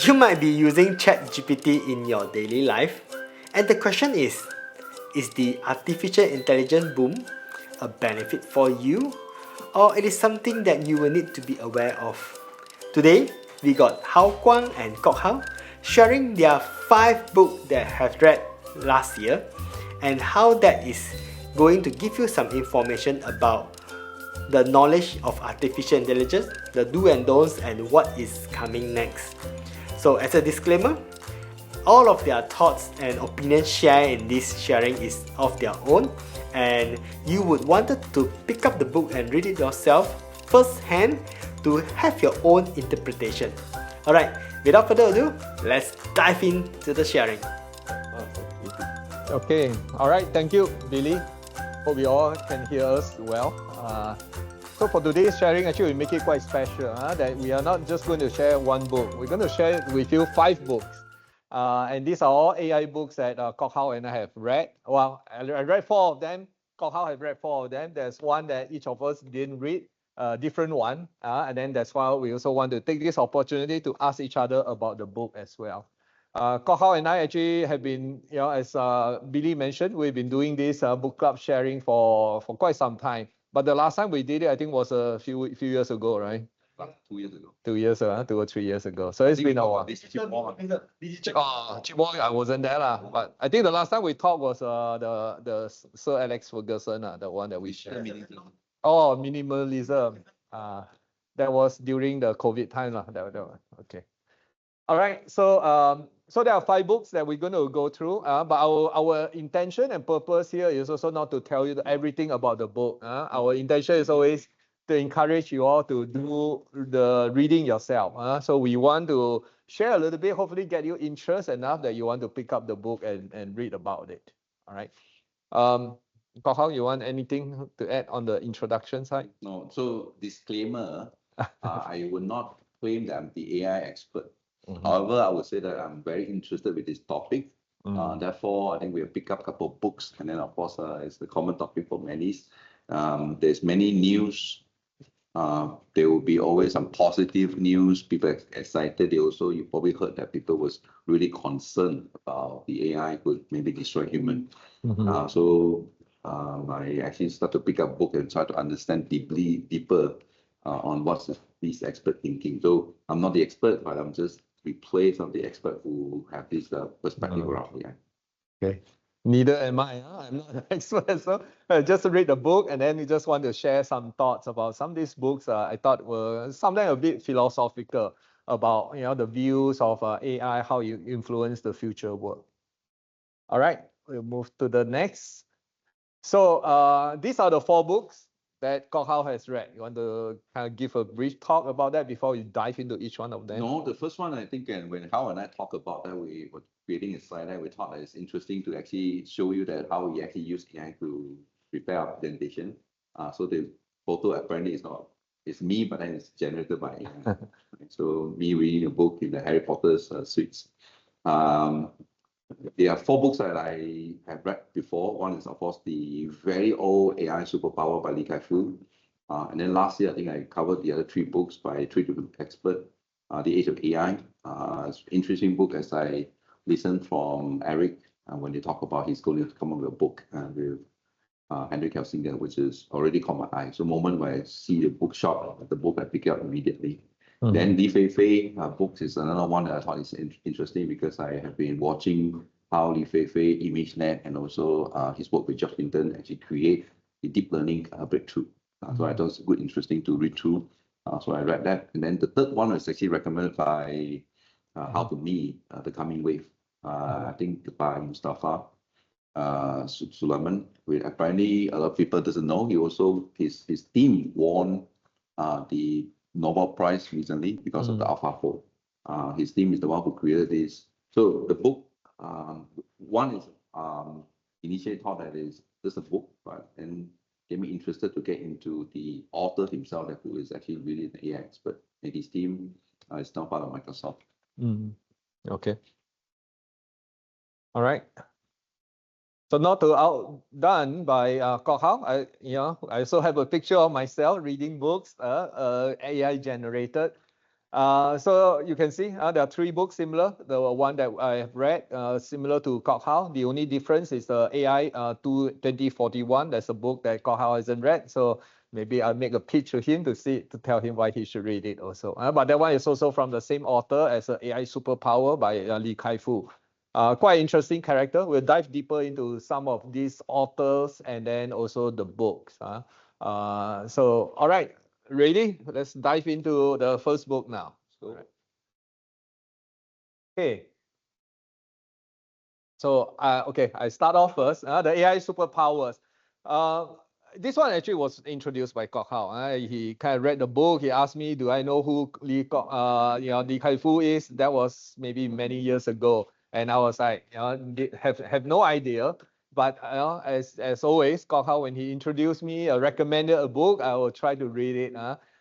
You might be using ChatGPT in your daily life, and the question is the artificial intelligence boom a benefit for you, or it is something that you will need to be aware of? Today, we got Kuang and Howg sharing their 5 books they have read last year and how that is going to give you some information about the knowledge of artificial intelligence, the do and don'ts, and what is coming next. So as a disclaimer, all of their thoughts and opinions shared in this sharing is of their own, and you would want to pick up the book and read it yourself firsthand to have your own interpretation. Alright, without further ado, let's dive into the sharing. Okay, all right, thank you, Billy. Hope you all can hear us well. So for today's sharing, actually we make it quite special, that we are not just going to share one book. We're going to share with you 5 books. And these are all AI books that Howg and I have read. Well, I read 4 of them. Howg has read 4 of them. There's one that each of us didn't read, different one. And then that's why we also want to take this opportunity to ask each other about the book as well. Howg and I actually have been, as Billy mentioned, we've been doing this book club sharing for quite some time. But the last time we did it, I think, was a few years ago, right? 2 years ago. 2 years ago, 2 or 3 years ago. So it's been a while. Chipmore, I wasn't there, but I think the last time we talked was the Sir Alex Ferguson, the one that we shared. Oh, minimalism. That was during the COVID time. That one. Okay. All right. So there are 5 books that we're going to go through, but our intention and purpose here is also not to tell you everything about the book. Our intention is always to encourage you all to do the reading yourself. So we want to share a little bit, hopefully get you interest enough that you want to pick up the book and read about it. All right. Howg, you want anything to add on the introduction side? No. So disclaimer, I would not claim that I'm the AI expert. However, I would say that I'm very interested with this topic. Therefore, I think we'll pick up a couple of books, and then of course, it's the common topic for many. There's many news. There will be always some positive news. People are excited. You probably heard that people was really concerned about the AI could maybe destroy human. So I actually start to pick up book and try to understand deeper on what's this expert thinking. So I'm not the expert, but I'm just replace some of the expert who have this perspective around AI. Okay. Neither am I. I'm not an expert, so I just read the book and then we just want to share some thoughts about some of these books. I thought were sometimes a bit philosophical about the views of AI, how you influence the future world. All right, we'll move to the next. So these are the 4 books that Howg has read. You want to kind of give a brief talk about that before we dive into each one of them? No, the first one, I think, and when Howg and I talk about that, we were creating a slide that we thought that it's interesting to actually show you that how we actually use AI to prepare our presentation. So the photo apparently it's me, but then it's generated by AI. So me reading a book in the Harry Potter suites. There are 4 books that I have read before. One is, of course, the very old AI Superpower by Li Kai-fu. And then last year, I think I covered the other 3 books by 3 different experts. The Age of AI. It's an interesting book as I listened from Eric when they talk about he's going to come up with a book with Henrik Helsinger, which is already caught my eye. So the moment when I see the bookshop, the book I pick it up immediately. Then Fei-Fei books is another one that I thought is interesting because I have been watching how Fei-Fei, ImageNet, and also his work with George Hinton actually create the deep learning breakthrough. So I thought it's good, interesting to read through. So I read that. And then the third one was actually recommended by How to Me, The Coming Wave. I think by Mustafa Suleyman. Apparently, a lot of people doesn't know. His team won the Nobel Prize recently because of the AlphaFold. His team is the one who created this. So the book, one is initially thought that it's just a book, but then get me interested to get into the author himself, who is actually really an AI expert. And his team is now part of Microsoft. Okay. All right. So not to outdone by Howg, I also have a picture of myself reading books, AI generated. So you can see there are 3 books similar. The one that I have read, similar to Howg. The only difference is the AI 2041. That's a book that Howg hasn't read. So maybe I'll make a pitch to him to tell him why he should read it also. But that one is also from the same author as AI Superpower by Li Kai-Fu. Quite interesting character. We'll dive deeper into some of these authors and then also the books. So, all right, ready? Let's dive into the first book now. Okay. So, okay, I start off first. The AI Superpowers. This one actually was introduced by Howg. He kind of read the book. He asked me, do I know who Li Kai-Fu is? That was maybe many years ago. And I was like, have no idea. But as always, Howg, when he introduced me, recommended a book, I will try to read it.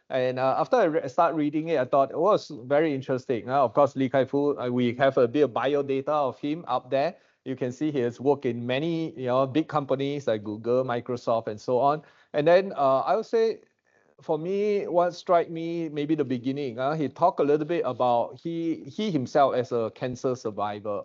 And after I start reading it, I thought it was very interesting. Of course, Li Kai-Fu, we have a bit of bio data of him up there. You can see he has worked in many big companies like Google, Microsoft, and so on. And then I would say, for me, what struck me maybe the beginning, he talked a little bit about he himself as a cancer survivor.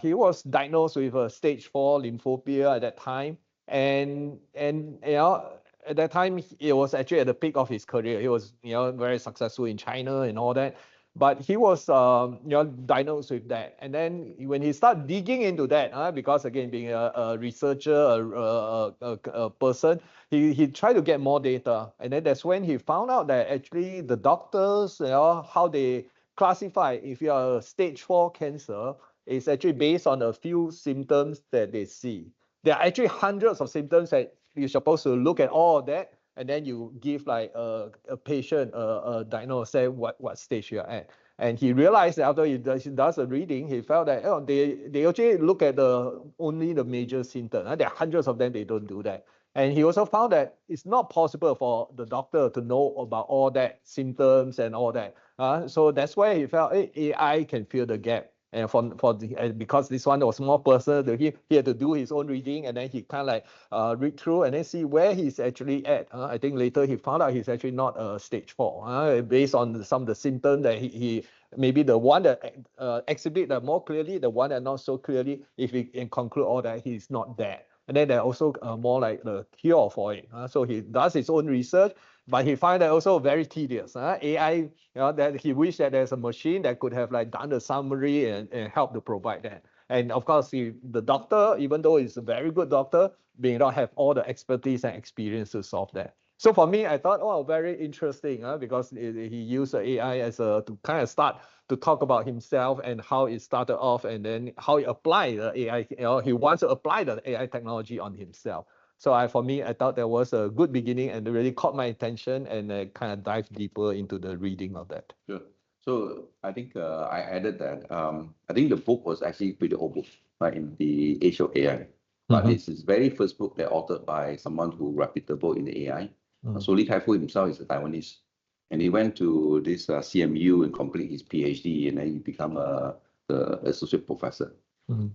He was diagnosed with a stage 4 lymphopia at that time, and at that time it was actually at the peak of his career. He was very successful in China and all that. But he was diagnosed with that, and then when he started digging into that, because again being a researcher, a person, he tried to get more data, and then that's when he found out that actually the doctors, how they classify if you are a stage 4 cancer is actually based on a few symptoms that they see. There are actually hundreds of symptoms that you're supposed to look at all of that, and then you give like a patient a diagnosis, say what stage you're at. And he realized that after he does a reading, he felt that they actually look at only the major symptoms. There are hundreds of them, they don't do that. And he also found that it's not possible for the doctor to know about all that symptoms and all that. So that's why he felt AI can fill the gap. And because this one was more personal to him, he had to do his own reading, and then he kind of like read through and then see where he's actually at. I think later he found out he's actually not stage 4, based on some of the symptoms that he maybe the one that exhibit more clearly, the one that not so clearly, if we can conclude all that, he's not there. And then there are also more like the cure for it. So he does his own research, but he finds that also very tedious. AI, that he wished that there's a machine that could have like done the summary and help to provide that. And of course, the doctor, even though he's a very good doctor, may not have all the expertise and experience to solve that. So for me, I thought, oh, very interesting, because he used the AI as to kind of start to talk about himself and how it started off, and then how he applied the AI. He wants to apply the AI technology on himself. So for me, I thought that was a good beginning, and it really caught my attention, and kind of dive deeper into the reading of that. Sure. So I think I added that I think the book was actually a pretty old book, right, in the age of AI. But it's his very first book that authored by someone who reputable in the AI. So Li Kai-Fu himself is a Taiwanese, and he went to this CMU and complete his PhD, and then he become the associate professor.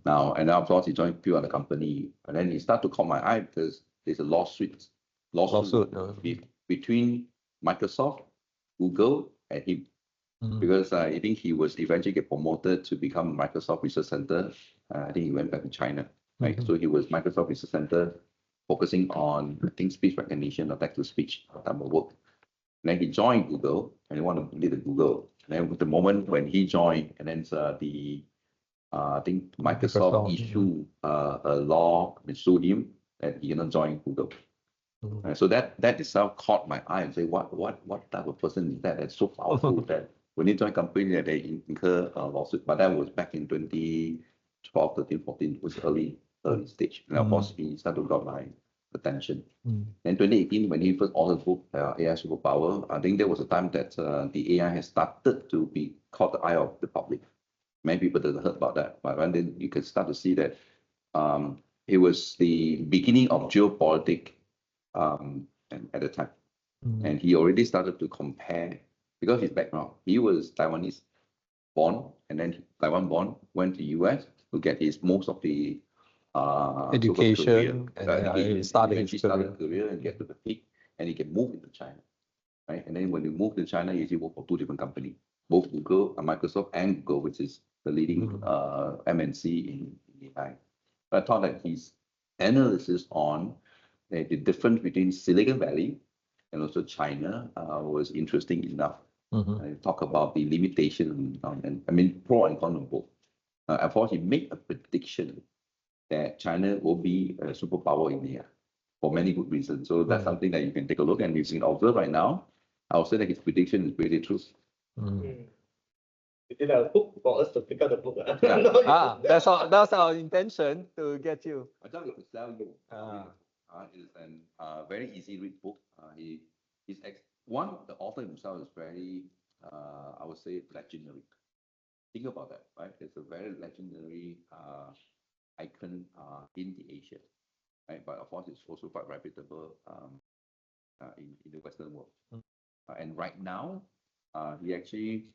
Now, and of course, he joined a few other company, and then he started to caught my eye because there's a lawsuit between Microsoft, Google, and him. Because I think he was eventually get promoted to become Microsoft Research Center. I think he went back to China, right? So he was Microsoft Research Center, focusing on, I think, speech recognition or text-to-speech type of work. And then he joined Google, and he wanted to lead the Google. And then with the moment when he joined, and then I think Microsoft issued a law which sued him that he cannot join Google. So that itself caught my eye and say, what type of person is that? That's so powerful that when you join a company that they incur a lawsuit. But that was back in 2012, 13, 14, it was early stage. And of course, he started to got my attention. In 2018, when he first authored the book, AI Superpower, I think there was a time that the AI has started to be caught the eye of the public. Many people didn't heard about that, but then you can start to see that it was the beginning of geopolitics at the time. And he already started to compare, because his background, he was Taiwanese born, and then Taiwan born, went to US to get most of the education, and he started his career and get to the peak, and he can move into China. right? And then when you move to China, you usually work for two different companies, both Google, Microsoft, and Google, which is the leading MNC in AI. But I thought that his analysis on the difference between Silicon Valley and also China was interesting enough. Talk about the limitation and I mean pro and con of both. Of course, he made a prediction that China will be a superpower in AI for many good reasons. So that's something that you can take a look and you can observe right now. I would say that his prediction is really true. You did a book for us to pick up the book. That's our intention to get you. I thought it would sell you. It's a very easy read book. The author himself is very, I would say, legendary. Think about that, right? It's a very legendary icon in the Asia, right? But of course, it's also quite reputable in the Western world. And right now, he actually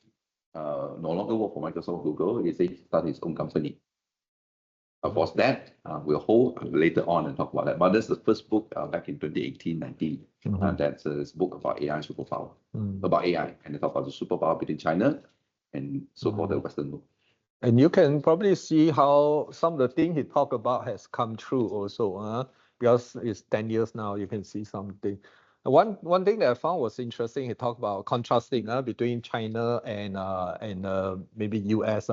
no longer work for Microsoft, Google. He started his own company. Of course, that we'll hold later on and talk about that. But this is the first book back in 2018-19. That's a book about AI superpower, about AI, and they talk about the superpower between China and so-called the Western world. And you can probably see how some of the things he talked about has come true also, because it's 10 years now. You can see something. One thing that I found was interesting. He talked about contrasting between China and maybe US.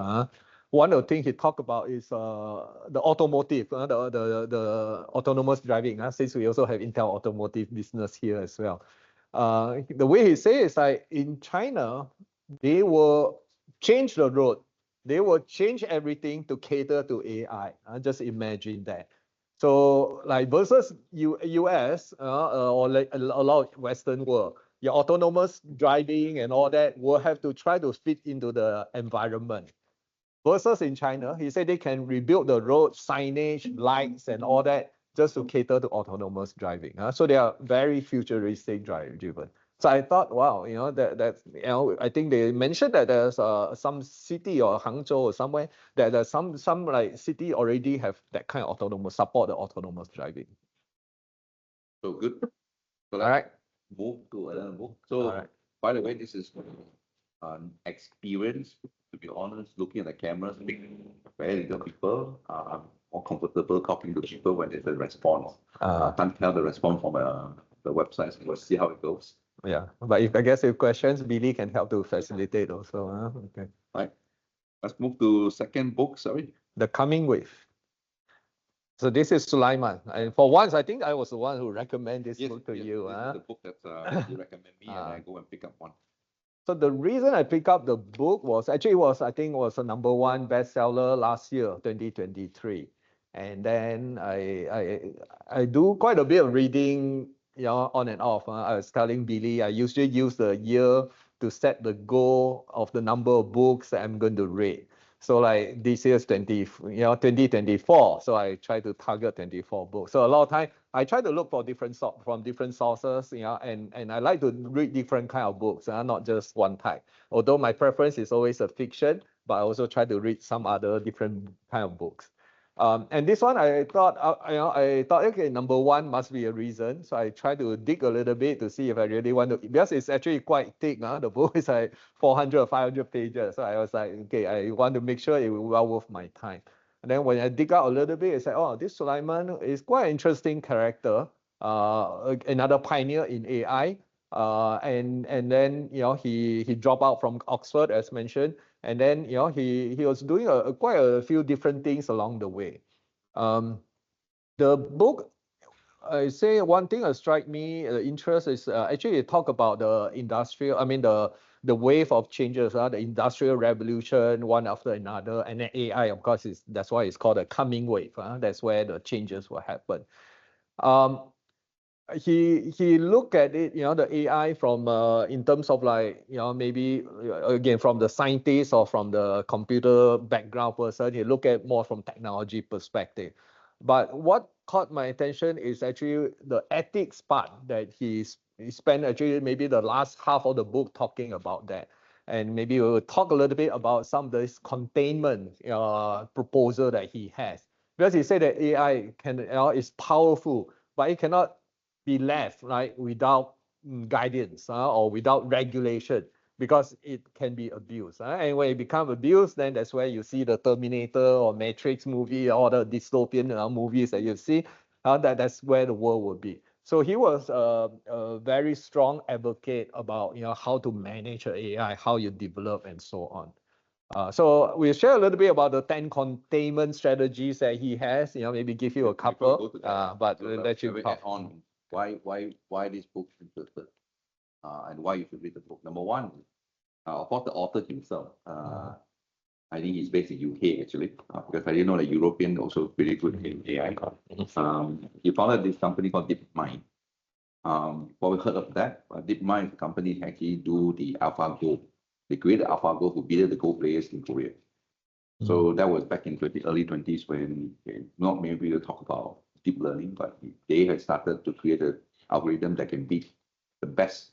One of the things he talked about is the automotive, the autonomous driving. Since we also have Intel automotive business here as well. The way he says is like in China, they will change the road. They will change everything to cater to AI. Just imagine that. So like versus US or like a lot of Western world, your autonomous driving and all that will have to try to fit into the environment. Versus in China, he said they can rebuild the road, signage, lights and all that just to cater to autonomous driving. So they are very futuristic driven. So I thought, wow, that's I think they mentioned that there's some city or Hangzhou or somewhere that there's some like city already have that kind of support the autonomous driving. So good. So all right. Move to another book. So by the way, this is an experience. To be honest, looking at the cameras, very little people are more comfortable talking to people when there's a response. I can't tell the response from the website. So we'll see how it goes. Yeah, but I guess if questions, Billy can help to facilitate also. Okay. Right. Let's move to second book. Sorry. The Coming Wave. So this is Suleyman. And for once, I think I was the one who recommended this book to you. This is the book that you recommend me, and I go and pick up one. So the reason I picked up the book was actually I think was a #1 bestseller last year, 2023. And then I do quite a bit of reading, on and off. I was telling Billy, I usually use the year to set the goal of the number of books that I'm going to read. So like this year's 2024. So I try to target 24 books. So a lot of time I try to look for different sources, and I like to read different kind of books, not just one type. Although my preference is always a fiction, but I also try to read some other different kind of books. And this one, I thought, okay, #1 must be a reason. So I tried to dig a little bit to see if I really want to, because it's actually quite thick. The book is like 400 or 500 pages. So I was like, okay, I want to make sure it will be well worth my time. And then when I dig out a little bit, it's like, oh, this Suleyman is quite an interesting character, another pioneer in AI. And then he dropped out from Oxford, as mentioned. And then he was doing quite a few different things along the way. The book, I say one thing that strike me interest is actually it talk about the industrial, the wave of changes, the industrial revolution, one after another, and then AI, of course, that's why it's called a coming wave. That's where the changes will happen. He looked at it, the AI from in terms of like, maybe again from the scientist or from the computer background person. He looked at more from technology perspective. But what caught my attention is actually the ethics part that he spent actually maybe the last half of the book talking about that. And maybe we'll talk a little bit about some of this containment proposal that he has. Because he said that AI is powerful, but it cannot be left without guidance or without regulation, because it can be abused. And when it becomes abused, then that's where you see the Terminator or Matrix movie or the dystopian movies that you see. That's where the world will be. So he was a very strong advocate about how to manage AI, how you develop, and so on. So we'll share a little bit about the 10 containment strategies that he has. Maybe give you a couple, but we'll let you talk on why this book is interested, and why you should read the book. Number one, of course, the author himself. I think he's based in UK actually, because I didn't know that European also really good in AI. He founded this company called DeepMind. What we heard of that? DeepMind is a company that actually do the AlphaGo. They created AlphaGo who beat the Go players in Korea. So that was back in the early 20s when not many people talk about deep learning, but they had started to create an algorithm that can beat the best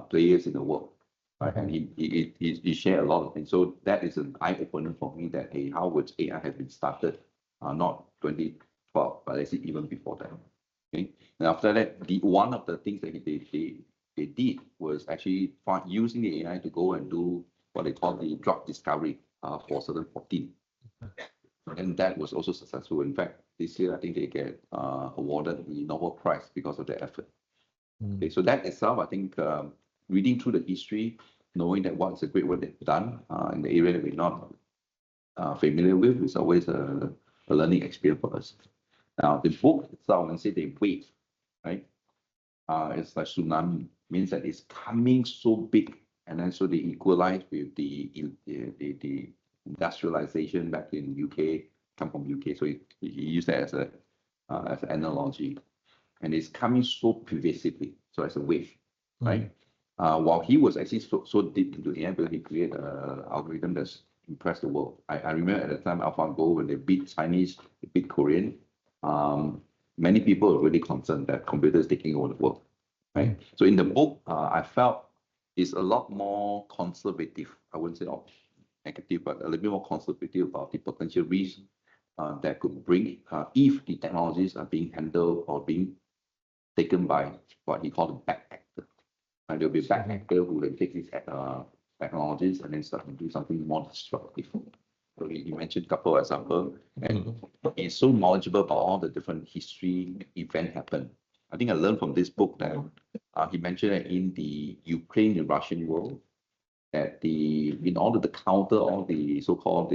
players in the world. Right? And he shared a lot of things. So that is an eye-opener for me that, hey, how would AI have been started, not 2012, but actually even before that. Okay. And after that, one of the things that they did was actually using the AI to go and do what they call the drug discovery for certain protein. And that was also successful. In fact, this year, I think they get awarded the Nobel Prize because of their effort. Okay, so that itself, I think, reading through the history, knowing that what's a great work they've done in the area that we're not familiar with, is always a learning experience for us. Now, the book itself, when say they wave, right? It's like tsunami, means that it's coming so big, and then so they equalize with the industrialization back in UK, come from UK. So he used that as an analogy, and it's coming so pervasively, so as a wave, right? While he was actually so deep into AI, because he created an algorithm that's impressed the world. I remember at the time AlphaGo, when they beat Chinese, they beat Korean, many people were really concerned that computers taking over the world, right? So in the book, I felt it's a lot more conservative. I wouldn't say negative, but a little bit more conservative about the potential risks that could bring if the technologies are being handled or being taken by what he called a bad actor. And there'll be a bad actor who will take these technologies and then start to do something more destructive. So he mentioned a couple of examples, and he's so knowledgeable about all the different history event happened. I think I learned from this book that he mentioned that in the Ukraine and Russian war, that in order to counter all the so-called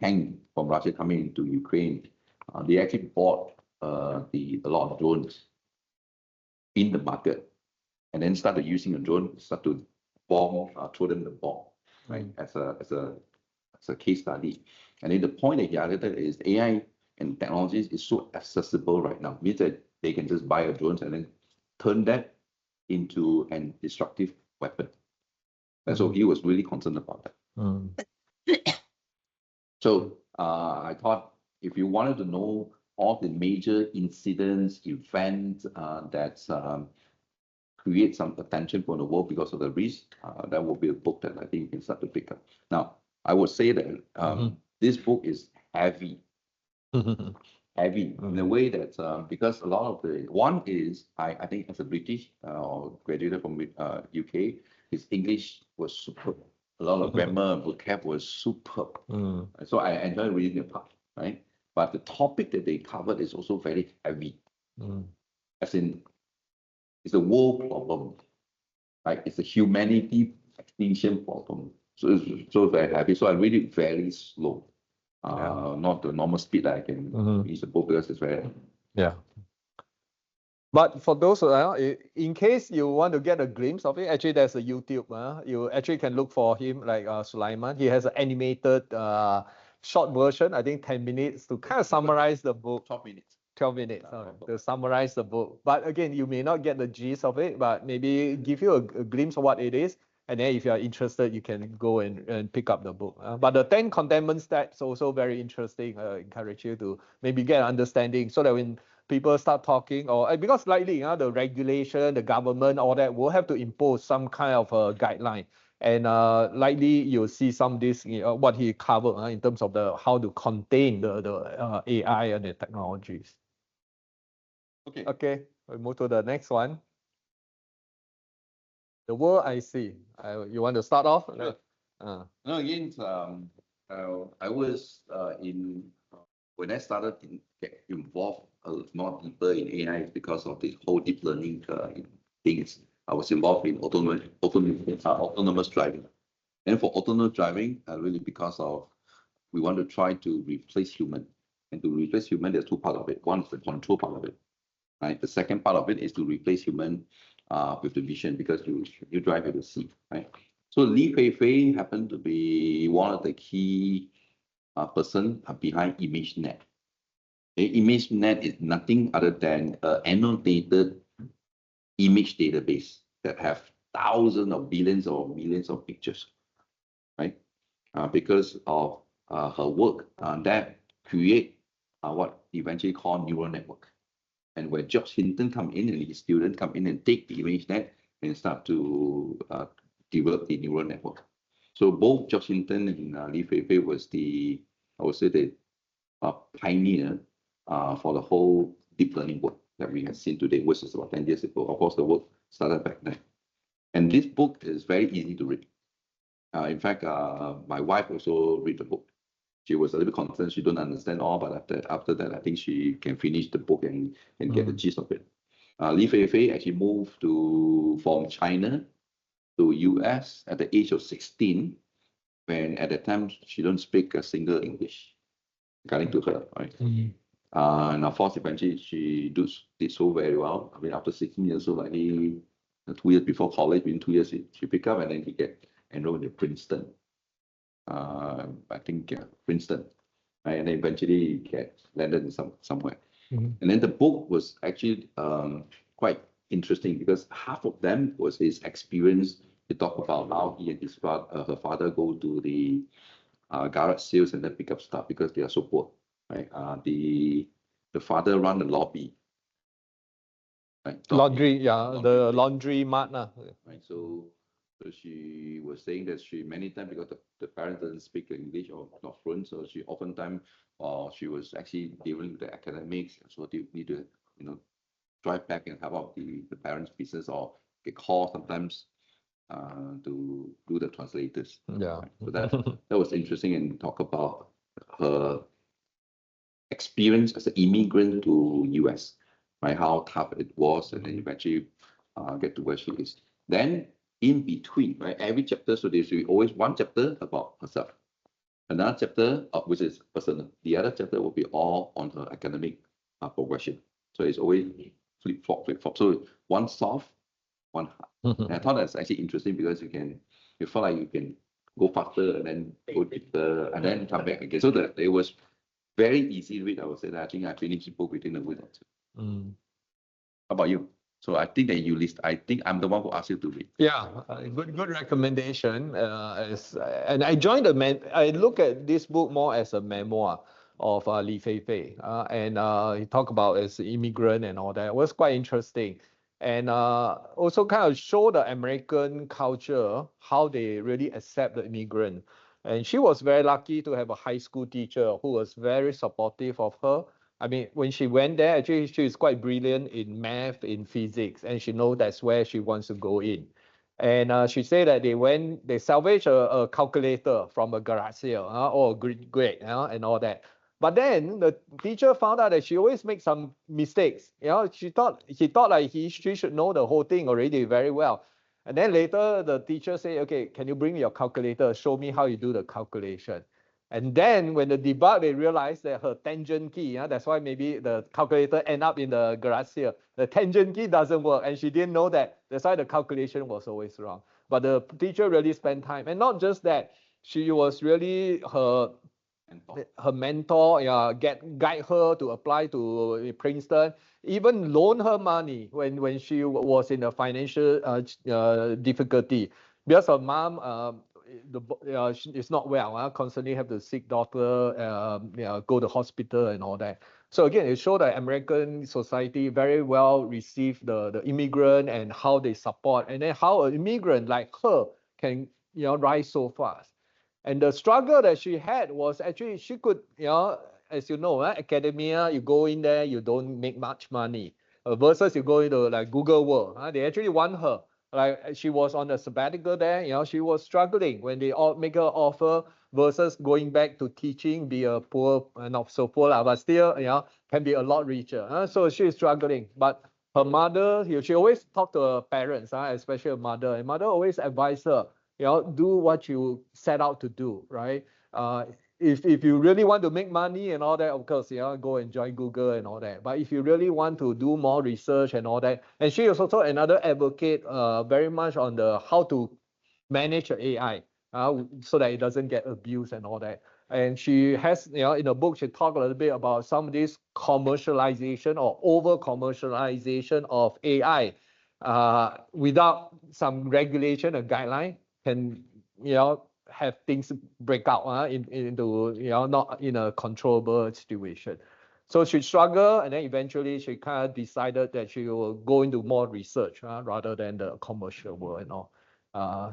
tank from Russia coming into Ukraine, they actually bought a lot of drones in the market, and then started using a drone, start to bomb, throw them the bomb, right? As a case study. And then the point that he highlighted is AI and technologies is so accessible right now. It means that they can just buy a drone and then turn that into an destructive weapon. And so he was really concerned about that. So I thought if you wanted to know all the major incidents, events that create some attention for the world because of the risk, that will be a book that I think you can start to pick up. Now, I would say that this book is heavy. Heavy in the way that because a lot of one is I think as a British or graduated from UK, his English was superb. A lot of grammar and vocab was superb. So I enjoyed reading the part, right? But the topic that they covered is also very heavy. As in, it's a world problem, right? It's a humanity extinction problem. So it's very heavy. So I read it very slow. Not the normal speed that I can read the book, because it's very... But for those, in case you want to get a glimpse of it, actually there's a YouTube. You actually can look for him, like Suleyman. He has an animated short version, I think 10 minutes, to kind of summarize the book. 12 minutes. 12 minutes to summarize the book. But again, you may not get the gist of it, but maybe give you a glimpse of what it is. And then if you are interested, you can go and pick up the book. But the 10 containment steps also very interesting. I encourage you to maybe get an understanding, so that when people start talking, or because likely the regulation, the government, all that will have to impose some kind of a guideline. And likely you'll see some of this, what he covered in terms of how to contain the AI and the technologies. Okay, we'll move to the next one. The world I see. You want to start off? Sure. No, again, I was when I started get involved more deeper in AI because of the whole deep learning things. I was involved in autonomous driving. And for autonomous driving, really because of we want to try to replace human. And to replace human, there's two parts of it. One is the control part of it. Right. The second part of it is to replace human with the vision, because you drive with the see, right? So Fei-Fei happened to be one of the key person behind ImageNet. ImageNet is nothing other than an annotated image database that have thousands of billions or millions of pictures, right? Because of her work that create what eventually called neural network. And when George Hinton come in and his student come in and take the ImageNet and start to develop the neural network. So both George Hinton and Fei-Fei was I would say the pioneer for the whole deep learning work that we have seen today, which is about 10 years ago. Of course, the work started back then. And this book is very easy to read. In fact, my wife also read the book. She was a little bit concerned she don't understand all, but after that, I think she can finish the book and get the gist of it. Fei-Fei actually moved from China to US at the age of 16, when at that time she don't speak a single English, according to her, right? And of course, eventually she did so very well. I mean, after 16 years, so like 2 years before college, within 2 years she picked up, and then he get enrolled in Princeton. I think Princeton, right? And then eventually get landed in somewhere. And then the book was actually quite interesting, because half of them was his experience. He talked about how he and her father go to the garage sales and then pick up stuff because they are so poor, right? The father run a lobby, right? Laundry, yeah, the laundry mat, right? So she was saying that she many times, because the parents doesn't speak English or not fluent, so she oftentimes she was actually dealing with the academics, so they need to drive back and help out the parents' business, or get called sometimes to do the translators. Yeah. Right? So that was interesting, and talk about her experience as an immigrant to US, right? How tough it was, and then eventually get to where she is. Then in between, right? Every chapter, so there's always one chapter about herself, another chapter which is personal. The other chapter will be all on her academic progression. So it's always flip flop. So one soft, one hard. And I thought that's actually interesting, because you feel like you can go faster and then go deeper and then come back again. So that it was very easy to read. I would say that I think I finished the book within a week or two. How about you? So I think that you list. I think I'm the one who asked you to read. Yeah, good recommendation. And I I look at this book more as a memoir of Fei-Fei. And he talked about as an immigrant and all that. It was quite interesting. And also kind of show the American culture, how they really accept the immigrant. And she was very lucky to have a high school teacher who was very supportive of her. I mean, when she went there, actually, she is quite brilliant in math, in physics, and she knows that's where she wants to go in. And she said that they salvaged a calculator from a garage sale, great, and all that. But then the teacher found out that she always makes some mistakes. She thought like she should know the whole thing already very well. And then later the teacher said, okay, can you bring your calculator? Show me how you do the calculation. And then when the debug, they realized that her tangent key, that's why maybe the calculator end up in the garage sale. The tangent key doesn't work, and she didn't know that. That's why the calculation was always wrong. But the teacher really spent time, and not just that, she was really her mentor, guide her to apply to Princeton, even loan her money when she was in a financial difficulty, because her mom is not well, constantly have to seek doctor, go to hospital and all that. So again, it showed that American society very well received the immigrant and how they support, and then how an immigrant like her can rise so fast. And the struggle that she had was actually she could, as you know, academia, you go in there, you don't make much money, versus you go into like Google World. They actually want her. Like she was on a sabbatical there, she was struggling when they all make her offer versus going back to teaching, be a poor, not so poor, but still, can be a lot richer. So she's struggling. But her mother, she always talked to her parents, especially her mother. And mother always advised her, do what you set out to do, right? If you really want to make money and all that, of course, go and join Google and all that. But if you really want to do more research and all that, and she is also another advocate, very much on the how to manage AI, so that it doesn't get abused and all that. And she has, in the book, she talked a little bit about some of this commercialization or over commercialization of AI, without some regulation or guideline can, have things break out into, not in a controllable situation. So she struggled, and then eventually she kind of decided that she will go into more research rather than the commercial world and all.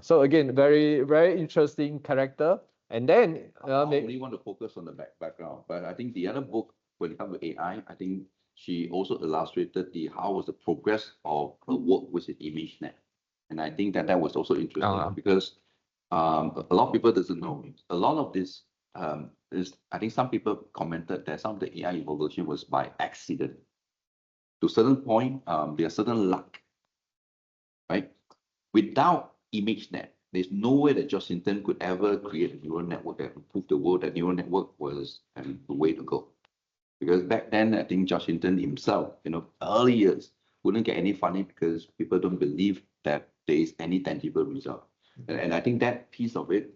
So again, very, very interesting character. And then I only want to focus on the background, but I think the other book, when it comes to AI, I think she also illustrated how was the progress of her work with the ImageNet. And I think that was also interesting because a lot of people doesn't know. A lot of this I think some people commented that some of the AI evolution was by accident. To a certain point, there's certain luck, right? Without ImageNet, there's no way that George Hinton could ever create a neural network that would prove the world that neural network was the way to go. Because back then, I think George Hinton himself, early years, wouldn't get any funding because people don't believe that there is any tangible result. And I think that piece of it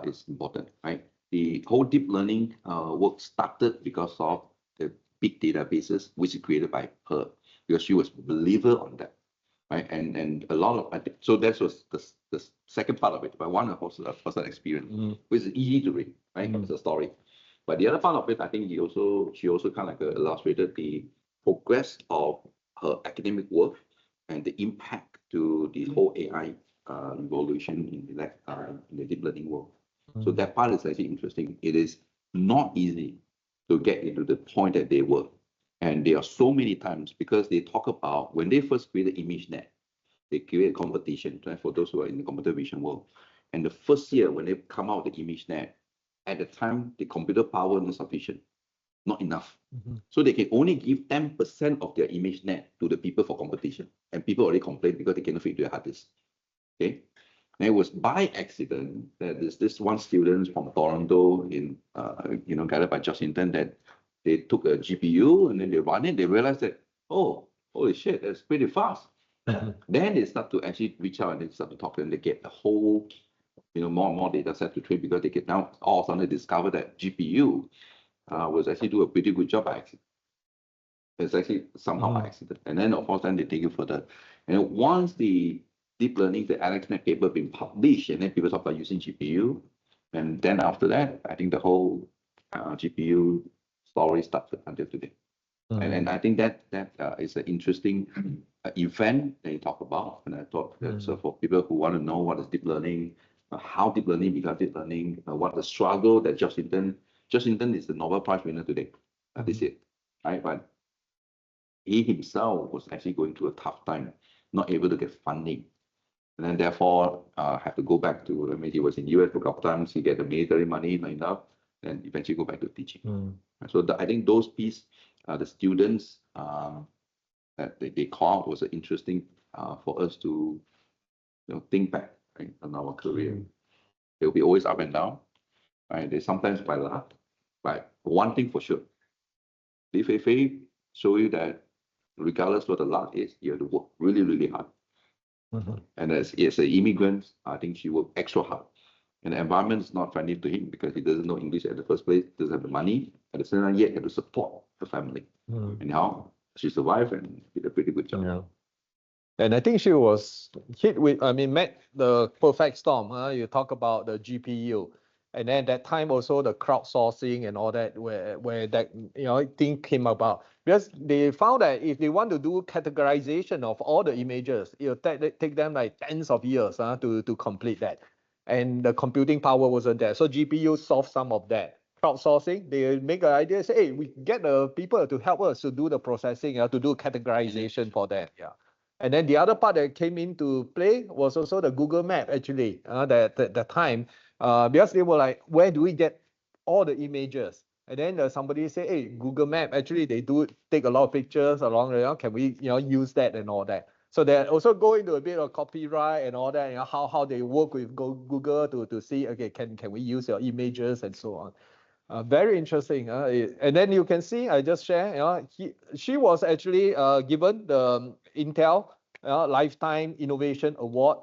is important, right? The whole deep learning work started because of the big databases, which is created by her, because she was a believer on that, right? And a lot of, so that was the second part of it, but one was a personal experience, which is easy to read, right? It's a story. But the other part of it, I think she also kind of like illustrated the progress of her academic work and the impact to the whole AI evolution in the deep learning world. So that part is actually interesting. It is not easy to get into the point that they were. And there are so many times because they talk about when they first created ImageNet, they created competition, right, for those who are in the computer vision world. And the first year when they come out with the ImageNet, at the time, the computer power not sufficient, not enough. So they can only give 10% of their ImageNet to the people for competition. And people already complain because they cannot fit their hard disk. Okay. And it was by accident that there's this one student from Toronto guided by George Hinton, that they took a GPU and then they run it. They realized that, oh, holy shit, that's pretty fast. Then they start to actually reach out and they start to talk, and they get the whole, more and more data set to train, because they can now all of a sudden discover that GPU was actually do a pretty good job by accident. It's actually somehow by accident. And then of course, then they take it further. And once the deep learning, the AlexNet paper being published, and then people talk about using GPU. And then after that, I think the whole GPU story started until today. And I think that is an interesting event that you talk about. And I thought that so for people who want to know what is deep learning, how deep learning becomes deep learning, what the struggle that George Hinton is the Nobel Prize winner today, this year, right? But he himself was actually going through a tough time, not able to get funding. And then therefore have to go back to, he was in US for a couple times, he get the military money, not enough, and eventually go back to teaching. So I think those pieces, the students that they call out was interesting for us to think back, right, on our career. There will be always up and down, right? They sometimes by luck, but one thing for sure, Fei-Fei show you that regardless what the luck is, you have to work really, really hard. And as an immigrant, I think she worked extra hard. And the environment is not friendly to him because he doesn't know English at the first place, doesn't have the money, at the same time yet have to support the family. And how she survived and did a pretty good job. Yeah. And I think she was hit with, met the perfect storm. You talk about the GPU. And then that time also the crowdsourcing and all that, where that thing came about, because they found that if they want to do categorization of all the images, it'll take them like tens of years to complete that, and the computing power wasn't there. So GPU solved some of that. Crowdsourcing, they make an idea, say, hey, we get the people to help us to do the processing, to do categorization for that. Yeah. And then the other part that came into play was also the Google Map, actually, that time, because they were like, where do we get all the images? And then somebody say, hey, Google Map, actually, they do take a lot of pictures along there. Can we, use that and all that? So they also go into a bit of copyright and all that, how they work with Google to see, okay, can we use your images and so on. Very interesting. And then you can see, I just share, she was actually given the Intel Lifetime Innovation Award.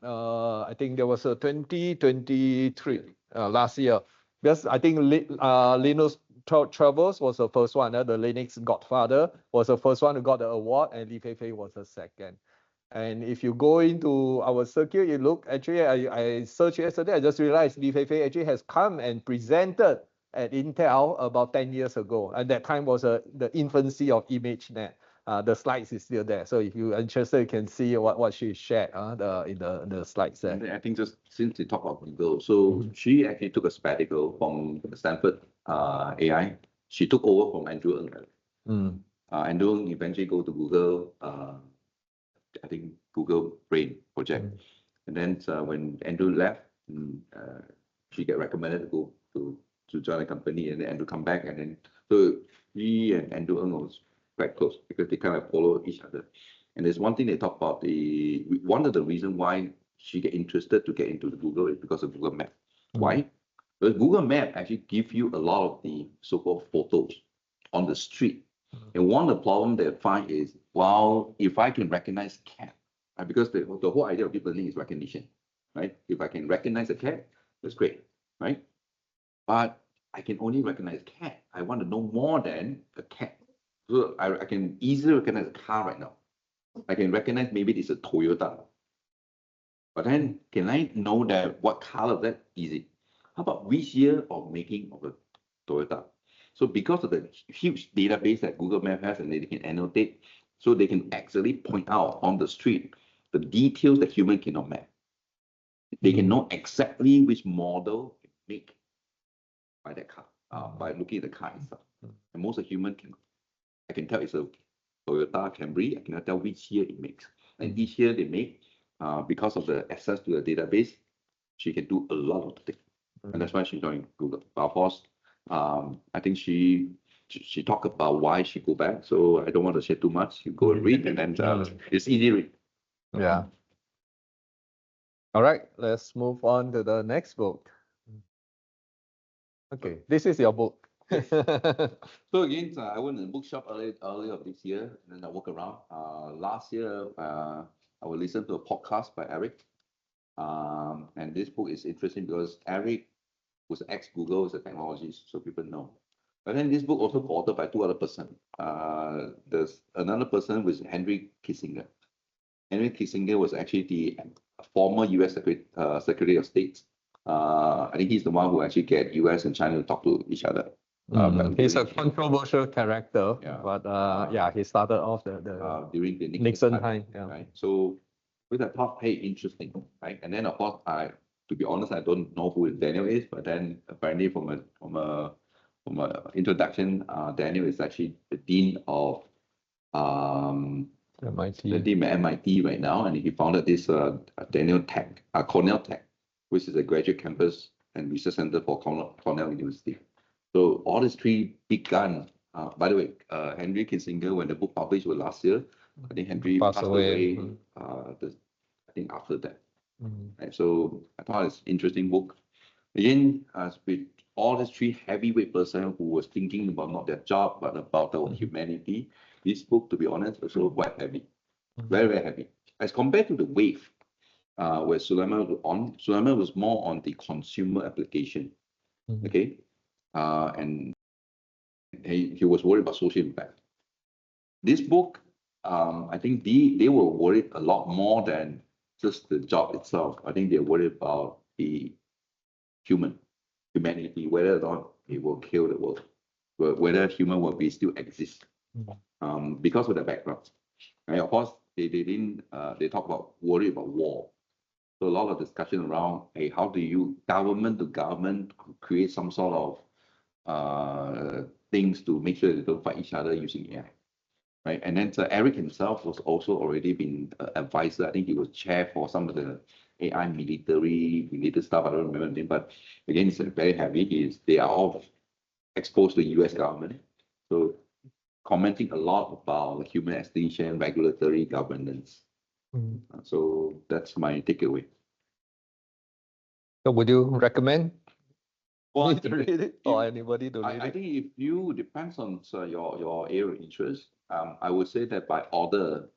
I think there was a 2023 last year. Because I think Linus Torvalds was the first one. The Linux Godfather was the first one who got the award, and Fei-Fei was the second. And if you go into our circuit, you look, actually, I searched yesterday, I just realized Fei-Fei actually has come and presented at Intel about 10 years ago. And that time was the infancy of ImageNet. The slides is still there. So if you're interested, you can see what she shared in the slides there. And I think just since we talk about Google, so she actually took a sabbatical from Stanford AI. She took over from Andrew Ng. Andrew Ng eventually go to Google, I think Google Brain project. And then when Andrew left, she get recommended to go to join the company, and then Andrew come back, and then so he and Andrew Ng was quite close because they kind of follow each other. And there's one thing they talk about, one of the reasons why she get interested to get into the Google is because of Google Map. Why? Because Google Map actually give you a lot of the so-called photos on the street. And one of the problems they find is, well, if I can recognize cat, right? Because the whole idea of deep learning is recognition, right? If I can recognize a cat, that's great, right? But I can only recognize cat. I want to know more than a cat. So I can easily recognize a car right now. I can recognize maybe it's a Toyota. But then can I know that what color of that easy? How about which year of making of a Toyota? So because of the huge database that Google Maps has, and they can annotate, so they can actually point out on the street the details that human cannot map. They can know exactly which model make by that car, by looking at the car itself. And most of human can, I can tell it's a Toyota Camry. I cannot tell which year it makes. And each year they make, because of the access to the database, she can do a lot of things. And that's why she joined Google. But of course, I think she talked about why she go back. So I don't want to share too much. You go and read, and then it's easy read. Yeah. All right, let's move on to the next book. Okay, this is your book. So again, I went to the bookshop earlier of this year, and then I walk around. Last year, I would listen to a podcast by Eric. And this book is interesting because Eric was ex-Google as a technologist, so people know. But then this book also authored by two other persons. There's another person was Henry Kissinger. Henry Kissinger was actually the former US Secretary of State. I think he's the one who actually get US and China to talk to each other. He's a controversial character, but he started off during the Nixon time. Right. So with that thought, hey, interesting, right? And then of course, to be honest, I don't know who Daniel is, but then apparently from a introduction, Daniel is actually the dean of MIT. The dean at MIT right now, and he founded this Cornell Tech, which is a graduate campus and research center for Cornell University. So all these three big guns. By the way, Henry Kissinger, when the book published was last year, I think Henry passed away. I think after that. Right, so I thought it's an interesting book. Again, with all these three heavyweight person who was thinking about not their job but about their humanity, this book, to be honest, was also quite heavy, very, very heavy. As compared to the Wave, where Suleyman was on, Suleyman was more on the consumer application. Okay, and he was worried about social impact. This book, I think they were worried a lot more than just the job itself. I think they're worried about the humanity, whether or not it will kill the world, whether human will be still exist, because of the background. And of course, they talk about worry about war. So a lot of discussion around, hey, how do you government to government create some sort of things to make sure they don't fight each other using AI. right? And then Eric himself was also already been advisor. I think he was chair for some of the AI related stuff. I don't remember the name, but again, it's very heavy. They are all exposed to US government. So commenting a lot about human extinction, regulatory governance. So that's my takeaway. So would you recommend Well, me to read it or anybody to read I it? think if you depends on your area of interest, I would say that by order,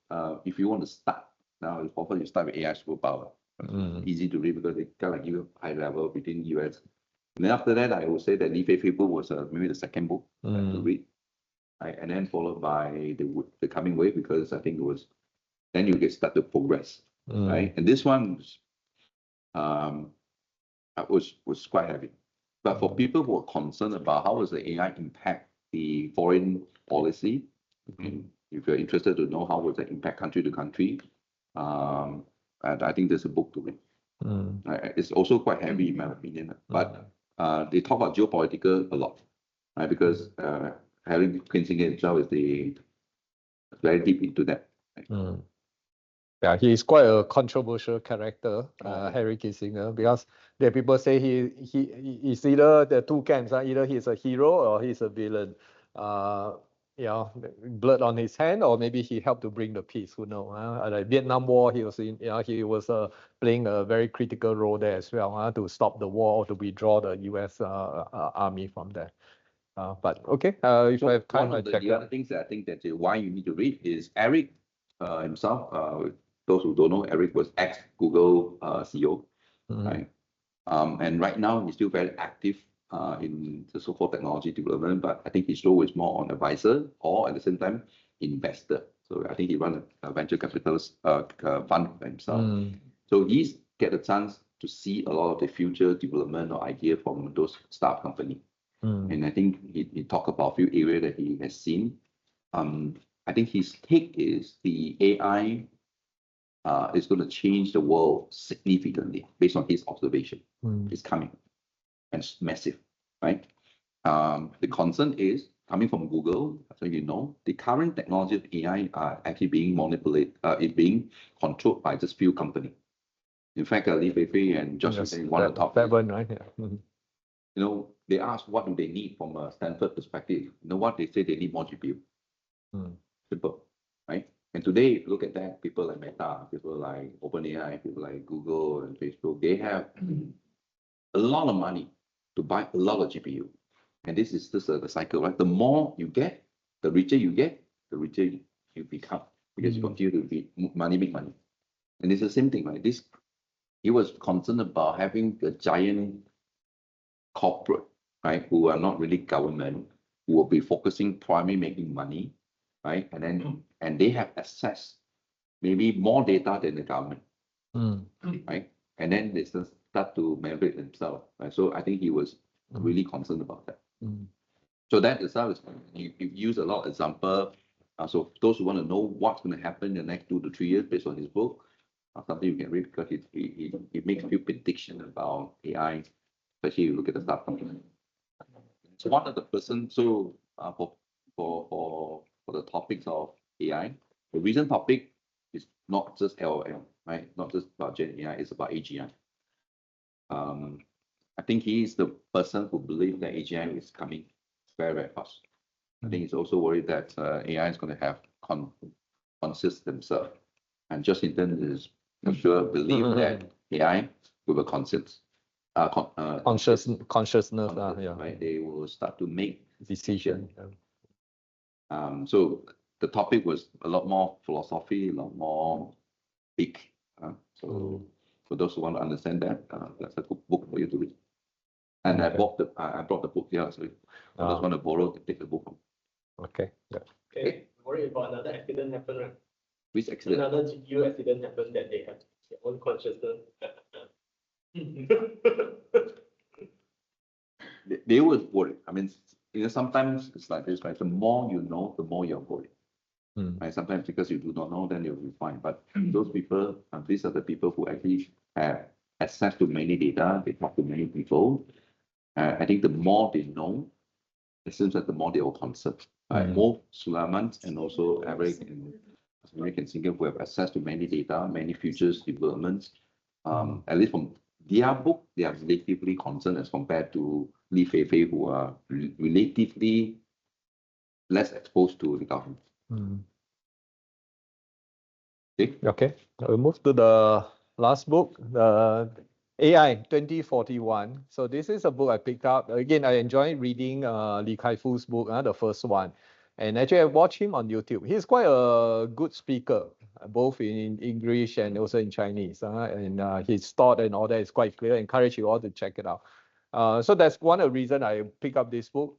if you want to start now, often you start with AI Superpower. Easy to read because they kind of give you high level within US. And then after that, I would say that Fei-Fei book was maybe the second book to read, right? And then followed by the Coming Wave, because I think it was then you get start to progress, right? And this one was quite heavy. But for people who are concerned about how does the AI impact the foreign policy, if you're interested to know how will that impact country to country, and I think there's a book to read. It's also quite heavy in my opinion, but they talk about geopolitical a lot, right? Because Harry Kissinger himself is very deep into that. Right? Yeah, he is quite a controversial character, Harry Kissinger, because there are people say he is either the two camps, either he's a hero or he's a villain. Blood on his hand, or maybe he helped to bring the peace. Who knows? Like Vietnam War, he was in. He was playing a very critical role there as well, to stop the war or to withdraw the U.S. Army from there. But okay, if I have time, one of check the other things that I think that why you need to read is Eric himself. Those who don't know, Eric was ex-Google CEO, right? And right now he's still very active in the so-called technology development, but I think his role is more on advisor or at the same time investor. So I think he runs a venture capitalist fund for himself. So he's get a chance to see a lot of the future development or idea from those startup company. And I think he talked about a few areas that he has seen. I think his take is the AI is going to change the world significantly based on his observation. It's coming and it's massive, right? The concern is coming from Google, so you know, the current technology of AI are actually being manipulated, being controlled by just few companies. In fact, Fei-Fei and Josh are saying one of the top 7, right? You know, they ask what do they need from a Stanford perspective. You know what they say? They need more GPU. Simple, right? And today, look at that. People like Meta, people like OpenAI, people like Google and Facebook, they have a lot of money to buy a lot of GPU. And this is just the cycle, right? The more you get, the richer you get, the richer you become, because you continue to be money, make money. And it's the same thing, right? He was concerned about having a giant corporate, right, who are not really government, who will be focusing primarily making money, right? And they have access, maybe more data than the government, right? And then they start to manipulate themselves, right? So I think he was really concerned about that. So that itself is, you use a lot of example. So those who want to know what's going to happen in the next 2 to 3 years based on his book, something you can read, because he makes a few predictions about AI, especially if you look at the startup company. So one of the person, so for the topics of AI, the recent topic is not just LLM, right? Not just about Gen AI, it's about AGI. I think he is the person who believes that AGI is coming very, very fast. I think he's also worried that AI is going to have conscious themselves. And Justin is for sure believe that AI with a conscience, consciousness, right? They will start to make decision. So the topic was a lot more philosophy, a lot more big. So for those who want to understand that, that's a good book for you to read. And I brought the book here, so I just want to borrow to take the book home. Okay. Yeah. Okay. Worry about another accident happened, right? Which accident? Another GPU accident happened that they have their own consciousness. They were worried. I mean, you know, sometimes it's like this, right? The more you know, the more you're worried. Right? Sometimes because you do not know, then you'll be fine. But those people, these are the people who actually have access to many data. They talk to many people. I think the more they know, it seems like the more they will concern. Both Suleyman and also Eric and American Singer who have access to many data, many futures developments. At least from their book, they are relatively concerned as compared to Fei-Fei, who are relatively less exposed to the government. Okay. We'll move to the last book, the AI 2041. So this is a book I picked up. Again, I enjoy reading Li Kai-Fu's book, the first one. And actually, I watched him on YouTube. He's quite a good speaker, both in English and also in Chinese. And his thought and all that is quite clear. I encourage you all to check it out. So that's one of the reasons I picked up this book.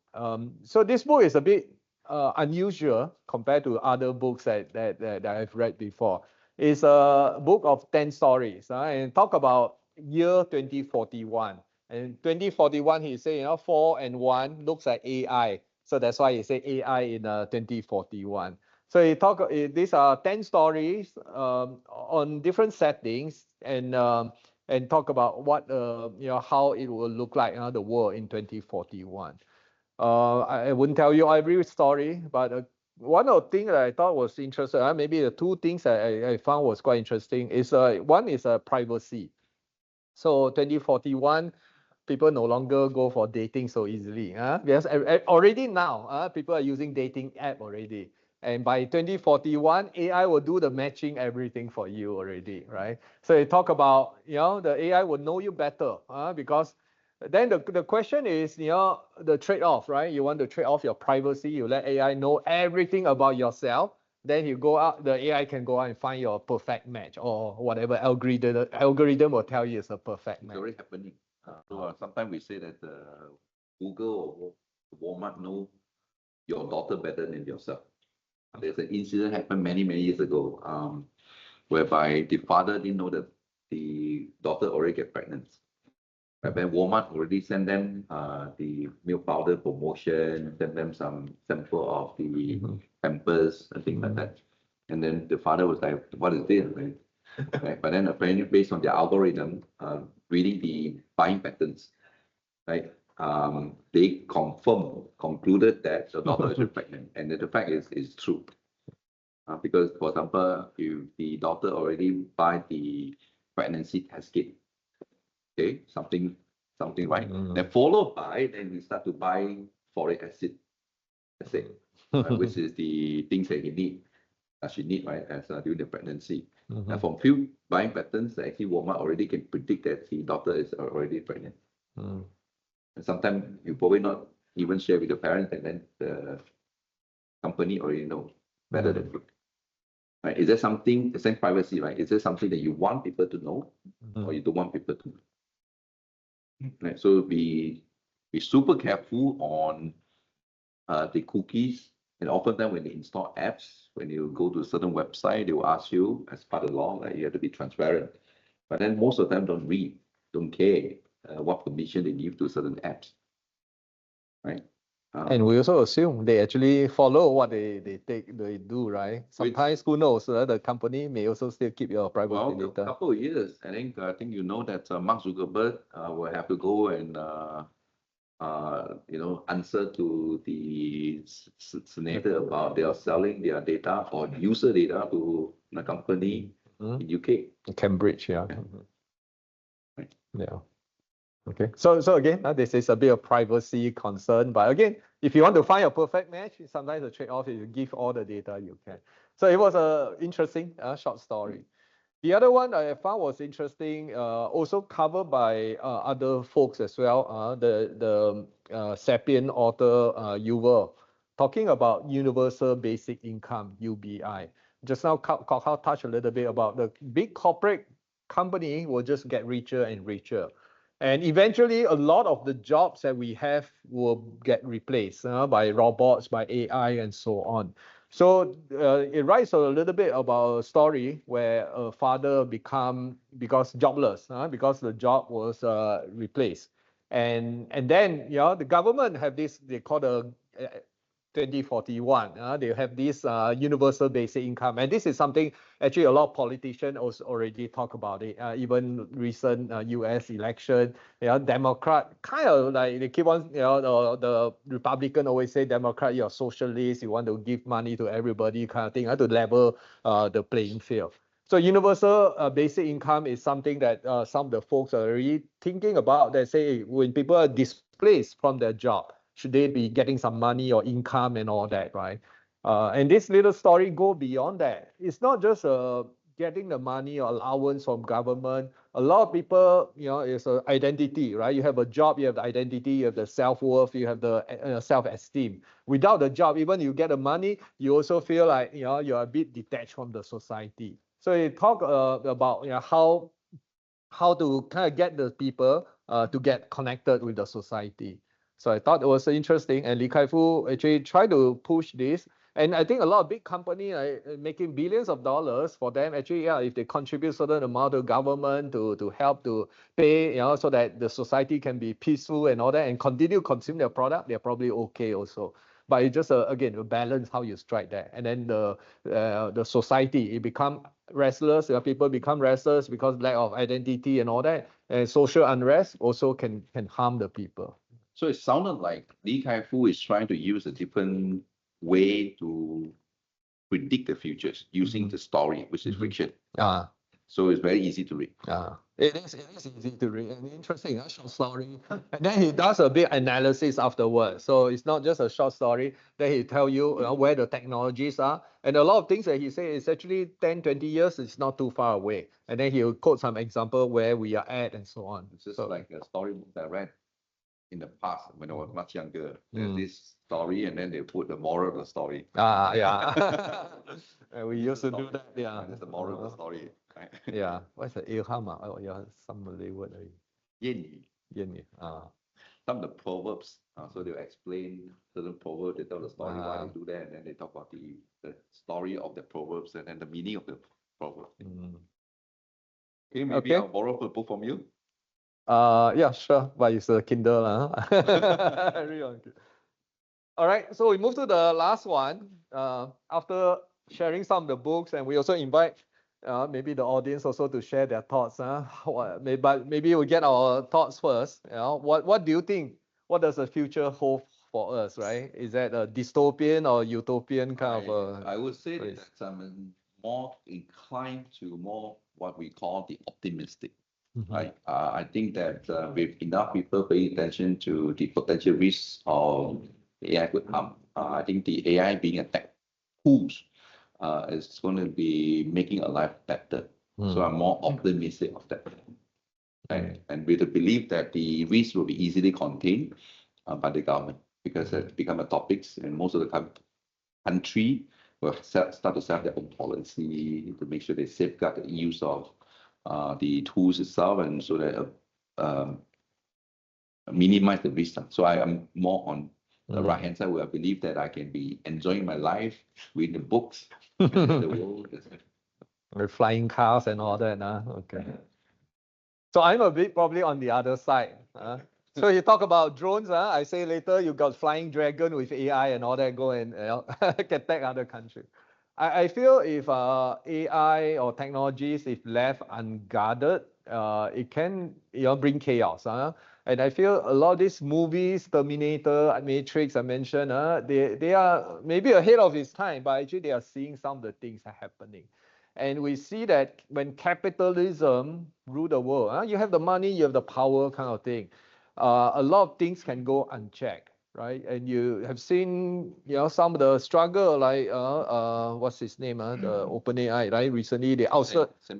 So this book is a bit unusual compared to other books that I've read before. It's a book of 10 stories and talk about year 2041. And 2041, he say, 4 and 1 looks like AI. So that's why he say AI in 2041. So he talk. These are 10 stories on different settings and talk about what how it will look like the world in 2041. I wouldn't tell you every story, but one of the things that I thought was interesting, maybe the two things I found was quite interesting is one is privacy. So 2041, people no longer go for dating so easily. Because already now, people are using dating app already. And by 2041, AI will do the matching everything for you already, right? So they talk about, the AI will know you better because then the question is, the trade-off, right? You want to trade off your privacy. You let AI know everything about yourself. Then you go out, the AI can go out and find your perfect match or whatever algorithm will tell you is a perfect match. It's already happening. So sometimes we say that Google or Walmart know your daughter better than yourself. There's an incident happened many years ago, whereby the father didn't know that the daughter already get pregnant. But then Walmart already sent them the milk powder promotion, sent them some sample of the Pampers and things like that. And then the father was like, "What is this?" Right? But then apparently, based on their algorithm, reading the buying patterns, right? They concluded that the daughter is pregnant, and the fact is true. Because, for example, if the daughter already buy the pregnancy test kit, okay, something right. Then followed by, then you start to buy folic acid, let's say, which is the things that she need, right, as during the pregnancy. And from few buying patterns, actually Walmart already can predict that the daughter is already pregnant. And sometimes you probably not even share with the parents, and then the company already know better than you. Right? Is there something, the same privacy, right? Is there something that you want people to know or you don't want people to know? Right? So be super careful on the cookies. And oftentimes when they install apps, when you go to a certain website, they will ask you as part of the law, you have to be transparent. But then most of them don't care what permission they give to certain apps. Right? And we also assume they actually follow what they do, right? Sometimes who knows, the company may also still keep your privacy data. A couple of years, I think you know that Mark Zuckerberg will have to go and answer to the senator about they are selling their data or user data to a company in UK. Cambridge, yeah. Right. Yeah. Okay. So again, this is a bit of privacy concern, but again, if you want to find a perfect match, sometimes the trade-off is you give all the data you can. So it was a interesting short story. The other one I found was interesting, also covered by other folks as well. The Sapient author Yuval, talking about universal basic income (UBI). Just now, Kok Hao touched a little bit about the big corporate company will just get richer and richer. And eventually, a lot of the jobs that we have will get replaced by robots, by AI, and so on. So it writes a little bit about a story where a father because jobless, because the job was replaced. And then, the government have this, they call 2041, they have this universal basic income. And this is something actually a lot of politicians also already talk about it. Even recent US election, Democrat kind of like they keep on, the Republican always say, Democrat, you're socialist, you want to give money to everybody kind of thing, to level the playing field. So universal basic income is something that some of the folks are already thinking about. They say when people are displaced from their job, should they be getting some money or income and all that, right? And this little story go beyond that. It's not just getting the money or allowance from government. A lot of people, it's an identity, right? You have a job, you have the identity, you have the self-worth, you have the self-esteem. Without the job, even you get the money, you also feel like, you're a bit detached from the society. So you talk about how to kind of get the people to get connected with the society. So I thought it was interesting, and Lee Kai-Fu actually tried to push this. And I think a lot of big companies are making billions of dollars for them. Actually, if they contribute certain amount to government to help to pay, so that the society can be peaceful and all that, and continue consume their product, they're probably okay also. But it's just again a balance how you strike that, and then the society it become restless. People become restless because lack of identity and all that, and social unrest also can harm the people. So it sounded like Lee Kai-Fu is trying to use a different way to predict the futures using the story, which is fiction. So it's very easy to read. It is easy to read and interesting, a short story. And then he does a big analysis afterwards. So it's not just a short story. Then he tell you, where the technologies are. And a lot of things that he say is actually 10, 20 years, it's not too far away. And then he'll quote some example where we are at and so on. It's just like a storybook that I read in the past when I was much younger. There's this story and then they put the moral of the story. Yeah. We used to do that. Yeah. That's the moral of the story. Right? Yeah. What's the ilham? Oh, yeah, some Malay word. Yin. Some of the proverbs. So they'll explain certain proverbs, they tell the story why they do that, and then they talk about the story of the proverbs and then the meaning of the proverb. Okay, maybe I'll borrow a book from you. Yeah, sure. But it's a Kindle. All right, so we move to the last one. After sharing some of the books, and we also invite maybe the audience also to share their thoughts. But maybe we get our thoughts first. What do you think? What does the future hold for us, right? Is that a dystopian or utopian kind of I would say that I'm more inclined to more what we call the optimistic. Right. I think that with enough people paying attention to the potential risks of AI could harm, I think the AI being a tech tools is going to be making our life better. So I'm more optimistic of that. Right? And with the belief that the risks will be easily contained by the government because it's become a topic, and most of the country will start to set their own policy to make sure they safeguard the use of the tools itself, and so that minimize the risk. So I am more on the right hand side where I believe that I can be enjoying my life, reading the books, the world. With flying cars and all that. Okay. So I'm a bit probably on the other side. So you talk about drones. I say later you got flying dragon with AI and all that go and can attack other countries. I feel if AI or technologies, if left unguarded, it can bring chaos. And I feel a lot of these movies, Terminator, Matrix, I mentioned, they are maybe ahead of its time, but actually they are seeing some of the things are happening. And we see that when capitalism rule the world, you have the money, you have the power kind of thing. A lot of things can go unchecked. Right, and you have seen, some of the struggle, like what's his name? The OpenAI, right? Recently they ousted, Sam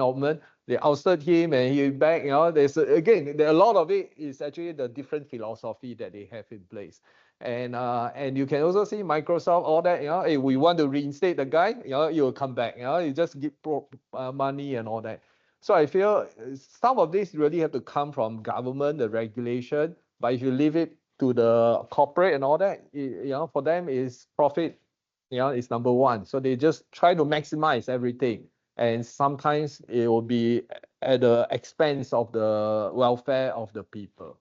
Altman. They ousted him, and he back. There's again, a lot of it is actually the different philosophy that they have in place, and you can also see Microsoft, all that. Hey, we want to reinstate the guy. You will come back. You just give money and all that. So I feel some of this really have to come from government, the regulation. But if you leave it to the corporate and all that, for them is profit, is number one. So they just try to maximize everything. And sometimes it will be at the expense of the welfare of the people,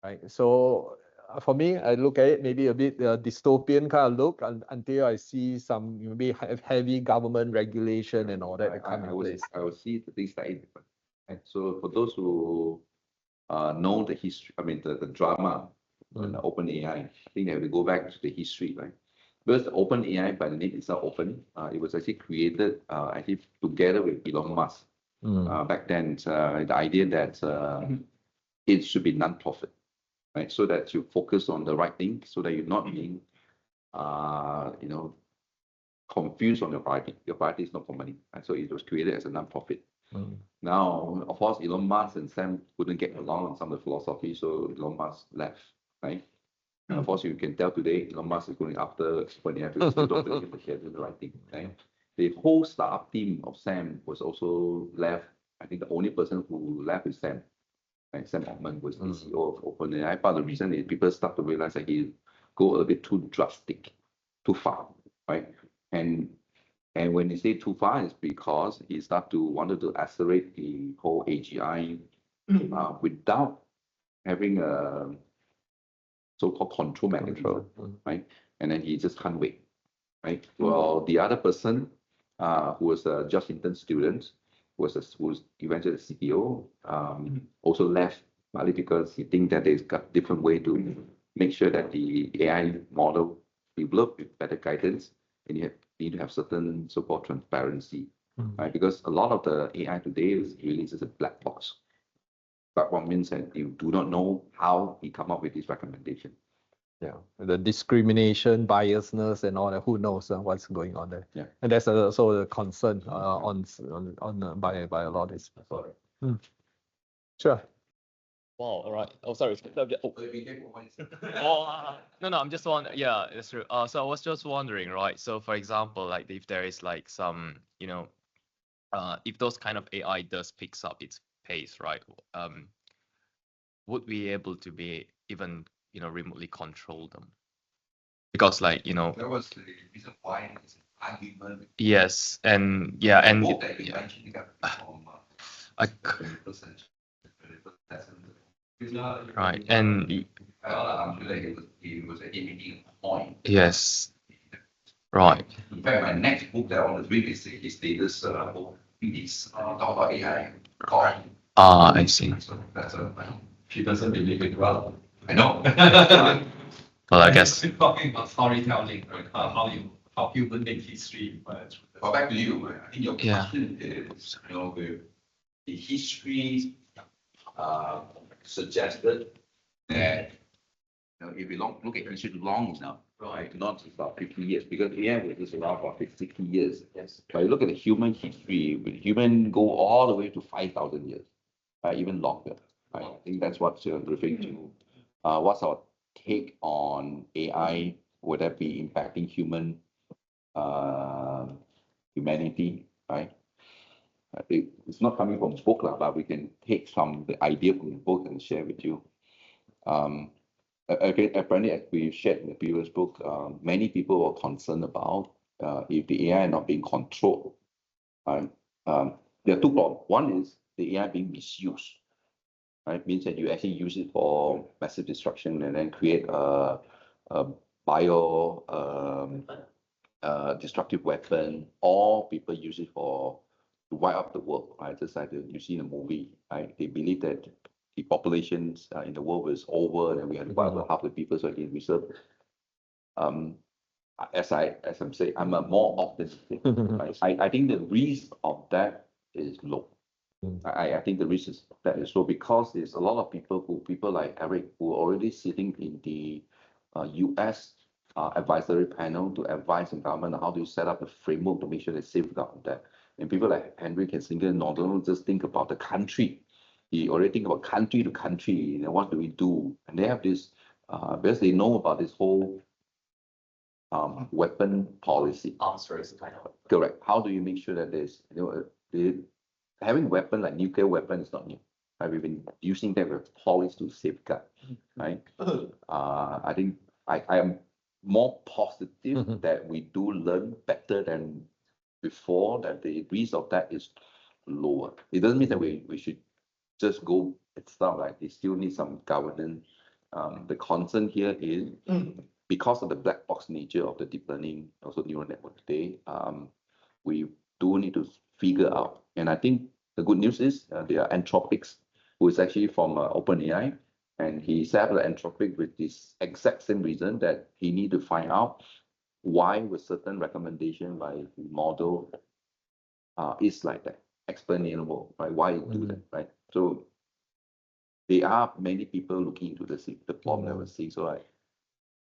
right? So for me, I look at it maybe a bit dystopian kind of look until I see some maybe heavy government regulation and all that kind of place. I will see the things slightly different. And so for those who know the history, I mean the drama and the open AI, I think they have to go back to the history, right? Because the open AI by the name itself open, it was actually created actually together with Elon Musk. Back then, the idea that it should be non-profit, right? So that you focus on the right thing, so that you're not being, confused on your priority. Your priority is not for money, and so it was created as a non-profit. Now, of course, Elon Musk and Sam couldn't get along on some of the philosophy, so Elon Musk left, right? And of course, you can tell today Elon Musk is going after OpenAI because they don't believe that they're doing the right thing, right? The whole startup team of Sam was also left. I think the only person who left is Sam. Right? Sam Altman was the CEO of OpenAI. Part of the reason is people start to realize that he go a bit too drastic, too far, right? And when they say too far, it's because he wanted to accelerate the whole AGI without having a so-called control mechanism, right? And then he just can't wait, right? Well, the other person who was a just intern student was eventually the CTO, also left partly because he think that there's got different way to make sure that the AI model develop with better guidance, and you need to have certain so-called transparency, right? Because a lot of the AI today is really just a black box. Black box means that you do not know how he come up with this recommendation. Yeah, the discrimination, biasness, and all that. Who knows what's going on there? Yeah, and that's also a concern by a lot of these people. Sure. Wow, all right. Oh, sorry. No, I'm just wondering. Yeah, that's true. So I was just wondering, right? So for example, like if there is like some, if those kind of AI does picks up its pace, right? Would we be able to be even, remotely control them? Because like, that was the reason why it's an argument. Yes, and yeah, and That you mentioned right, and I'm sure that he was making a point. yes, right. In fact, my next book that I want to read is his latest book. It's talk about AI. I see. So that's she doesn't believe it well. I know. Well, I guess. We're talking about storytelling, right? How human make history. But back to you. I think your question is, with the history suggested that if you look at history long enough, right, not about 50 years, because AI was just around for 60 years. Yes. But you look at the human history, human go all the way to 5,000 years, even longer. Right? I think that's what you're referring to. What's our take on AI? Would that be impacting humanity? Right? It's not coming from book, but we can take the idea from the book and share with you. Apparently, as we shared in the previous book, many people were concerned about if the AI are not being controlled. Right? There are two problems. One is the AI being misused. Right? Means that you actually use it for massive destruction and then create a destructive weapon, or people use it to wipe up the world, right? Just like you see in a movie, right? They believe that the populations in the world is over and we have to wipe out half the people so they can reserve. As I'm saying, I'm a more optimistic. Right? I think the risk of that is low. I think the risk is that is low because there's a lot of people like Eric, who are already sitting in the US advisory panel to advise the government on how to set up a framework to make sure they safeguard that. And people like Henry Kissinger don't just think about the country. He already think about country to country, what do we do? And they have this, because they know about this whole weapon policy. Arms race kind of. Correct. How do you make sure that having a weapon like nuclear weapon is not new. Right? We've been using that with policy to safeguard. Right? I think I am more positive that we do learn better than before, that the risk of that is lower. It doesn't mean that we should just go. It's not like they still need some governance The concern here is because of the black box nature of the deep learning, also neural network today, we do need to figure out. And I think the good news is there are Anthropics, who is actually from OpenAI, and he set up the Anthropic with this exact same reason that he need to find out why with certain recommendation by the model is like that, explainable, right? Why it do that, right? So there are many people looking into the problem that we're seeing. So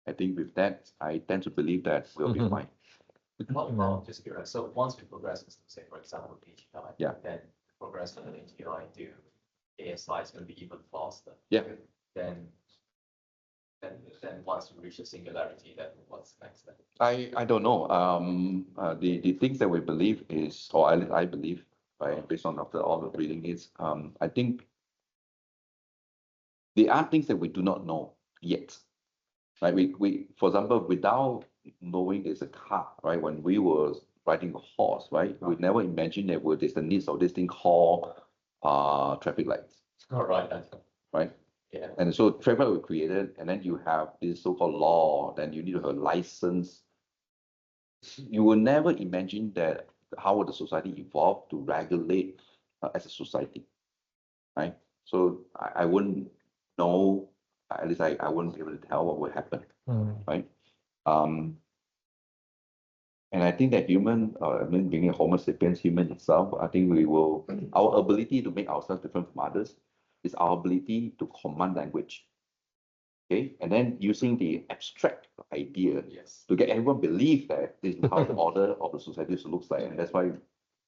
I think with that, I tend to believe that we'll be fine. Just curious. So once we progress, say for example, AGI, Yeah. then progress from AGI to ASI is going to be even faster. Yeah. Then once we reach a singularity, then what's next then? I don't know. The things that we believe is, or I believe, right, based on after all the reading is, I think there are things that we do not know yet. Right? We for example, without knowing there's a car, right? When we were riding a horse, right? We never imagined that there's the needs of this thing called traffic lights. All right. Right? Yeah. And so traffic light was created, and then you have this so-called law, then you need to have a license. You will never imagine that how would the society evolve to regulate as a society, right? So I wouldn't know, at least I wouldn't be able to tell what will happen, right? And I think that human, I mean, being a Homo sapiens, human itself, I think we will, our ability to make ourselves different from others is our ability to command language. Okay, and then using the abstract idea Yes. to get everyone believe that this is how the order of the society looks like, and that's why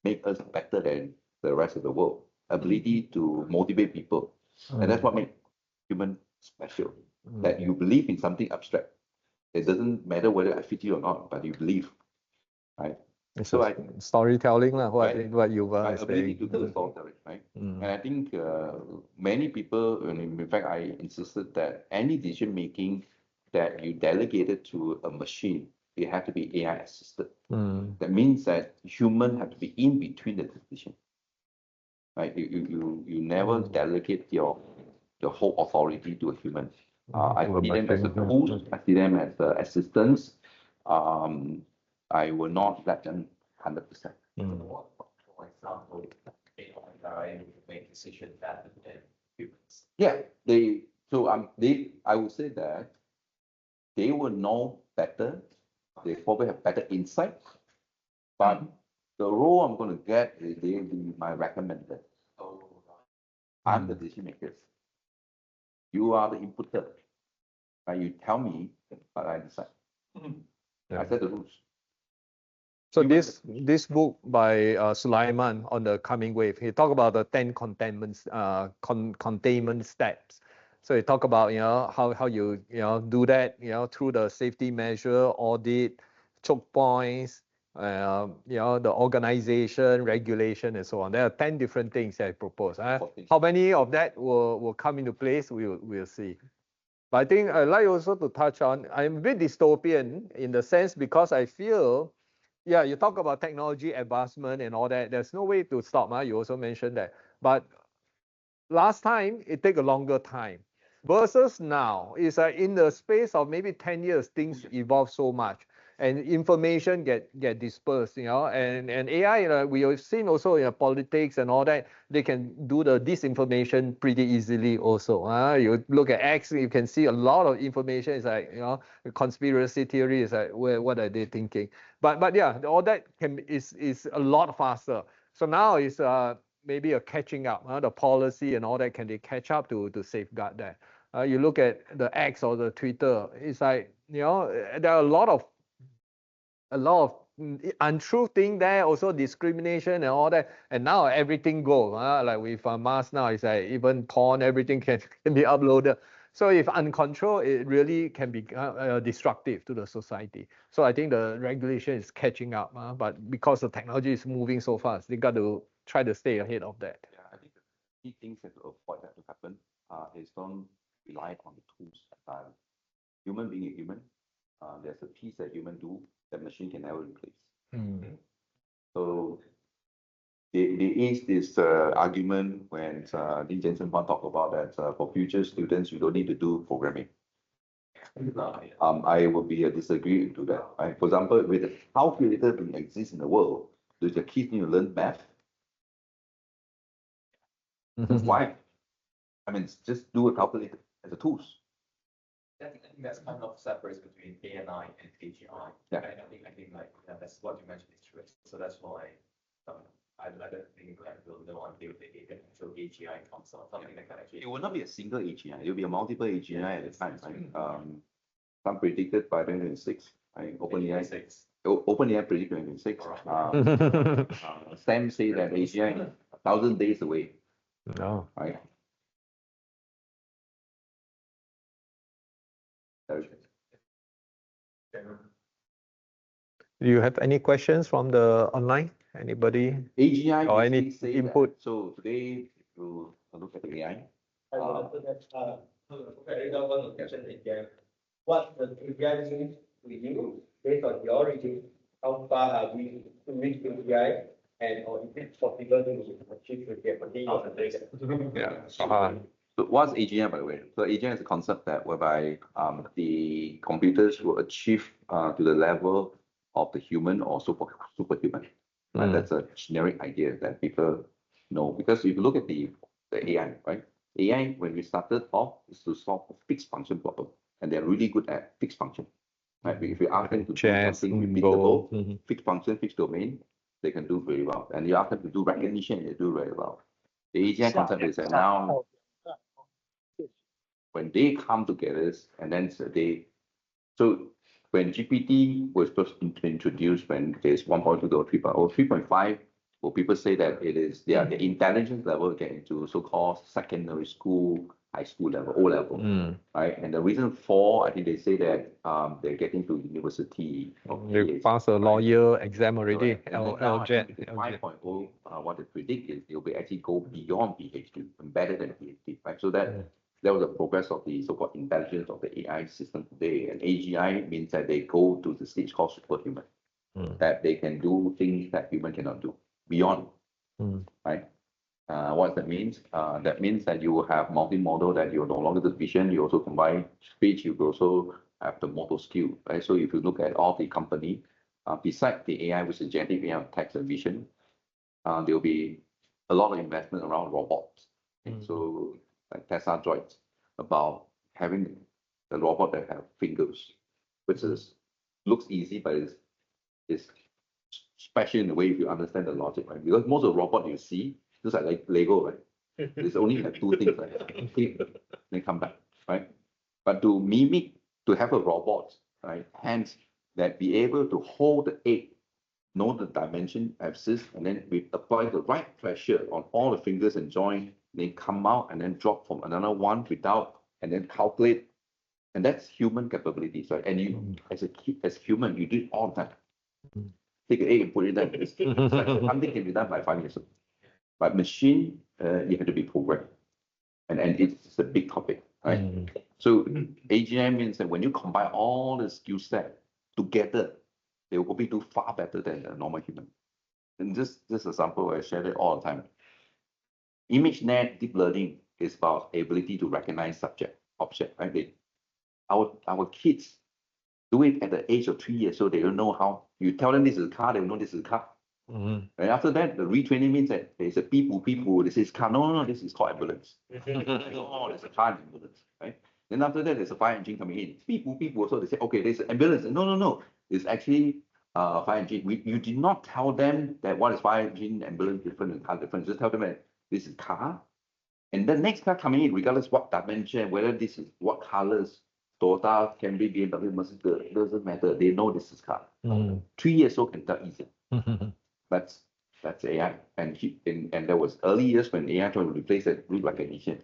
make us better than the rest of the world. Ability to motivate people, and that's what makes human special. That you believe in something abstract. It doesn't matter whether I fit you or not, but you believe, right? It's So storytelling, right, what you were ability saying. to tell the story, right? And I think many people, and in fact, I insisted that any decision making that you delegated to a machine, it had to be AI assisted. That means that human have to be in between the decision, right? You never delegate your whole authority to a human. I see them as a tool. I see them as assistants. I will not let them 100%. For example, AI make decisions better than humans. Yeah, I would say that they will know better. They probably have better insight. But the role I'm going to get is they will be my recommender. Oh, I'm the decision maker. You are the inputter. And you tell me, but I decide. I set the rules. So this book by Suleyman on the coming wave, he talked about the 10 containment steps. So he talked about how you do that through the safety measure, audit, choke points, the organization, regulation, and so on. There are 10 different things that I propose. How many of that will come into place? We'll see. But I think I'd like also to touch on, I'm a bit dystopian in the sense because I feel, yeah, you talk about technology advancement and all that. There's no way to stop. You also mentioned that. But last time, it take a longer time. Versus now, it's like in the space of maybe 10 years, things evolve so much. And information get dispersed, and AI, we have seen also in politics and all that, they can do the disinformation pretty easily also. You look at X, you can see a lot of information. It's like, conspiracy theory is like, what are they thinking? But yeah, all that is a lot faster. So now it's maybe a catching up. The policy and all that, can they catch up to safeguard that? You look at the X or the Twitter, it's like, there are a lot of untrue thing there, also discrimination and all that. And now everything goes. Like with Mars now, it's like even porn, everything can be uploaded. So if uncontrolled, it really can be destructive to the society. So I think the regulation is catching up. But because the technology is moving so fast, they got to try to stay ahead of that. Yeah, I think the key things that to avoid that to happen is don't rely on the tools entirely. Human being a human, there's a piece that human do that machine can never replace. So there is this argument when Dean Jensen talked about that for future students, you don't need to do programming. I would be a disagree to that. Right? For example, with the calculator being exists in the world, do the kids need to learn math? Why? I mean, just do a calculator as a tools. I think that's kind of separates between ANI and AGI. Yeah. And I think like that's what you mentioned is true. So that's why I don't think like we'll know until the actual AGI comes out, something like that actually. It will not be a single AGI. It will be a multiple AGI at a time. Right? Some predicted by 2026. Right? OpenAI predicted 2026. Sam say that AGI 1,000 days away. No. Right? Do you have any questions from the online? Anybody? AGI Or any basically say input? that. So today, if you look at the AI, What the AGI means to you based on your reading? How far are we to reach AGI? And or is it possible to achieve the Yeah. so what's AGI, by the way? So AGI is a concept that whereby the computers will achieve to the level of the human or superhuman. And that's a generic idea that people know. Because if you look at the AI, right? AI, when we started off, is to solve a fixed function problem. And they're really good at fixed function. Right? If you ask them to do something repeatable, fixed function, fixed domain, they can do very well. And you ask them to do recognition, they do very well. The AGI concept is that now, when they come together and then so when GPT was first introduced, when there's 1.2 to 3.0, 3.5, well, people say that it is the intelligence level get into so-called secondary school, high school level, O level, right? And the reason for, I think they say that they're getting to university. You pass a lawyer exam already. LJ. 5.0, what they predict is it will actually go beyond PhD, better than PhD, right? So that was the progress of the so-called intelligence of the AI system today. And AGI means that they go to the stage called superhuman, that they can do things that human cannot do, beyond, right? What that means? That means that you will have multimodal, that you're no longer the vision, you also combine speech, you also have the motor skill, right? So if you look at all the company, besides the AI, which is generative AI, text and vision, there will be a lot of investment around robots. So like Tesla droids, about having the robot that have fingers, which is looks easy, but it's special in the way if you understand the logic, right? Because most of the robot you see, just like Lego, right? It's only have two things, right? Then come back, right? But to mimic, to have a robot, right? Hands that be able to hold the egg, know the dimension, axis, and then we apply the right pressure on all the fingers and joint, they come out and then drop from another one without, and then calculate. And that's human capabilities, right? And you, as human, you do all that. Take an egg and put it there. It's like something can be done by 5 years. But machine, you have to be programmed. And it's a big topic, right? So AGI means that when you combine all the skill set together, they will probably do far better than a normal human. And this example, I share it all the time. ImageNet deep learning is about ability to recognize object, right? Our kids do it at the age of 3 years, so they don't know how. You tell them this is a car, they will know this is a car. And after that, the retraining means that there's a beep, this is car. No, this is called ambulance. Oh, there's a car and ambulance, right? Then after that, there's a fire engine coming in. Beep, so they say, okay, there's an ambulance. No. It's actually fire engine. You did not tell them that what is fire engine, ambulance different and car different. Just tell them that this is car. And the next car coming in, regardless what dimension, whether this is what colors, Toyota, Camry, BMW, Mercedes, doesn't matter. They know this is car. 3 years old can tell easy. That's AI. And there was early years when AI tried to replace that root recognition.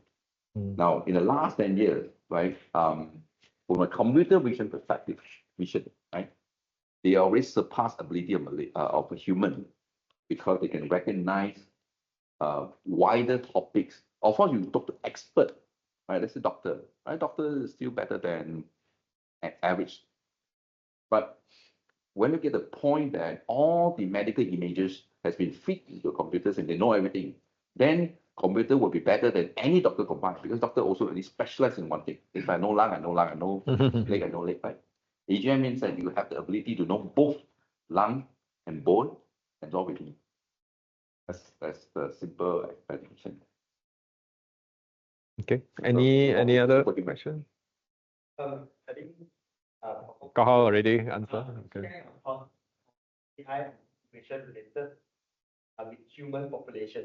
Now, in the last 10 years, right, from a computer vision perspective, right, they already surpass ability of a human because they can recognize wider topics. Of course, you talk to expert, right? Let's say doctor, right? Doctor is still better than average. But when you get the point that all the medical images has been fed into computers and they know everything, then computer will be better than any doctor combined, because doctor also only specialize in one thing. If I know lung, I know lung, I know leg, I know leg, right? AGI means that you have the ability to know both lung and bone and all within. That's the simple explanation. Okay. Any other question? I think Got already answer. Okay. AI information related with human population.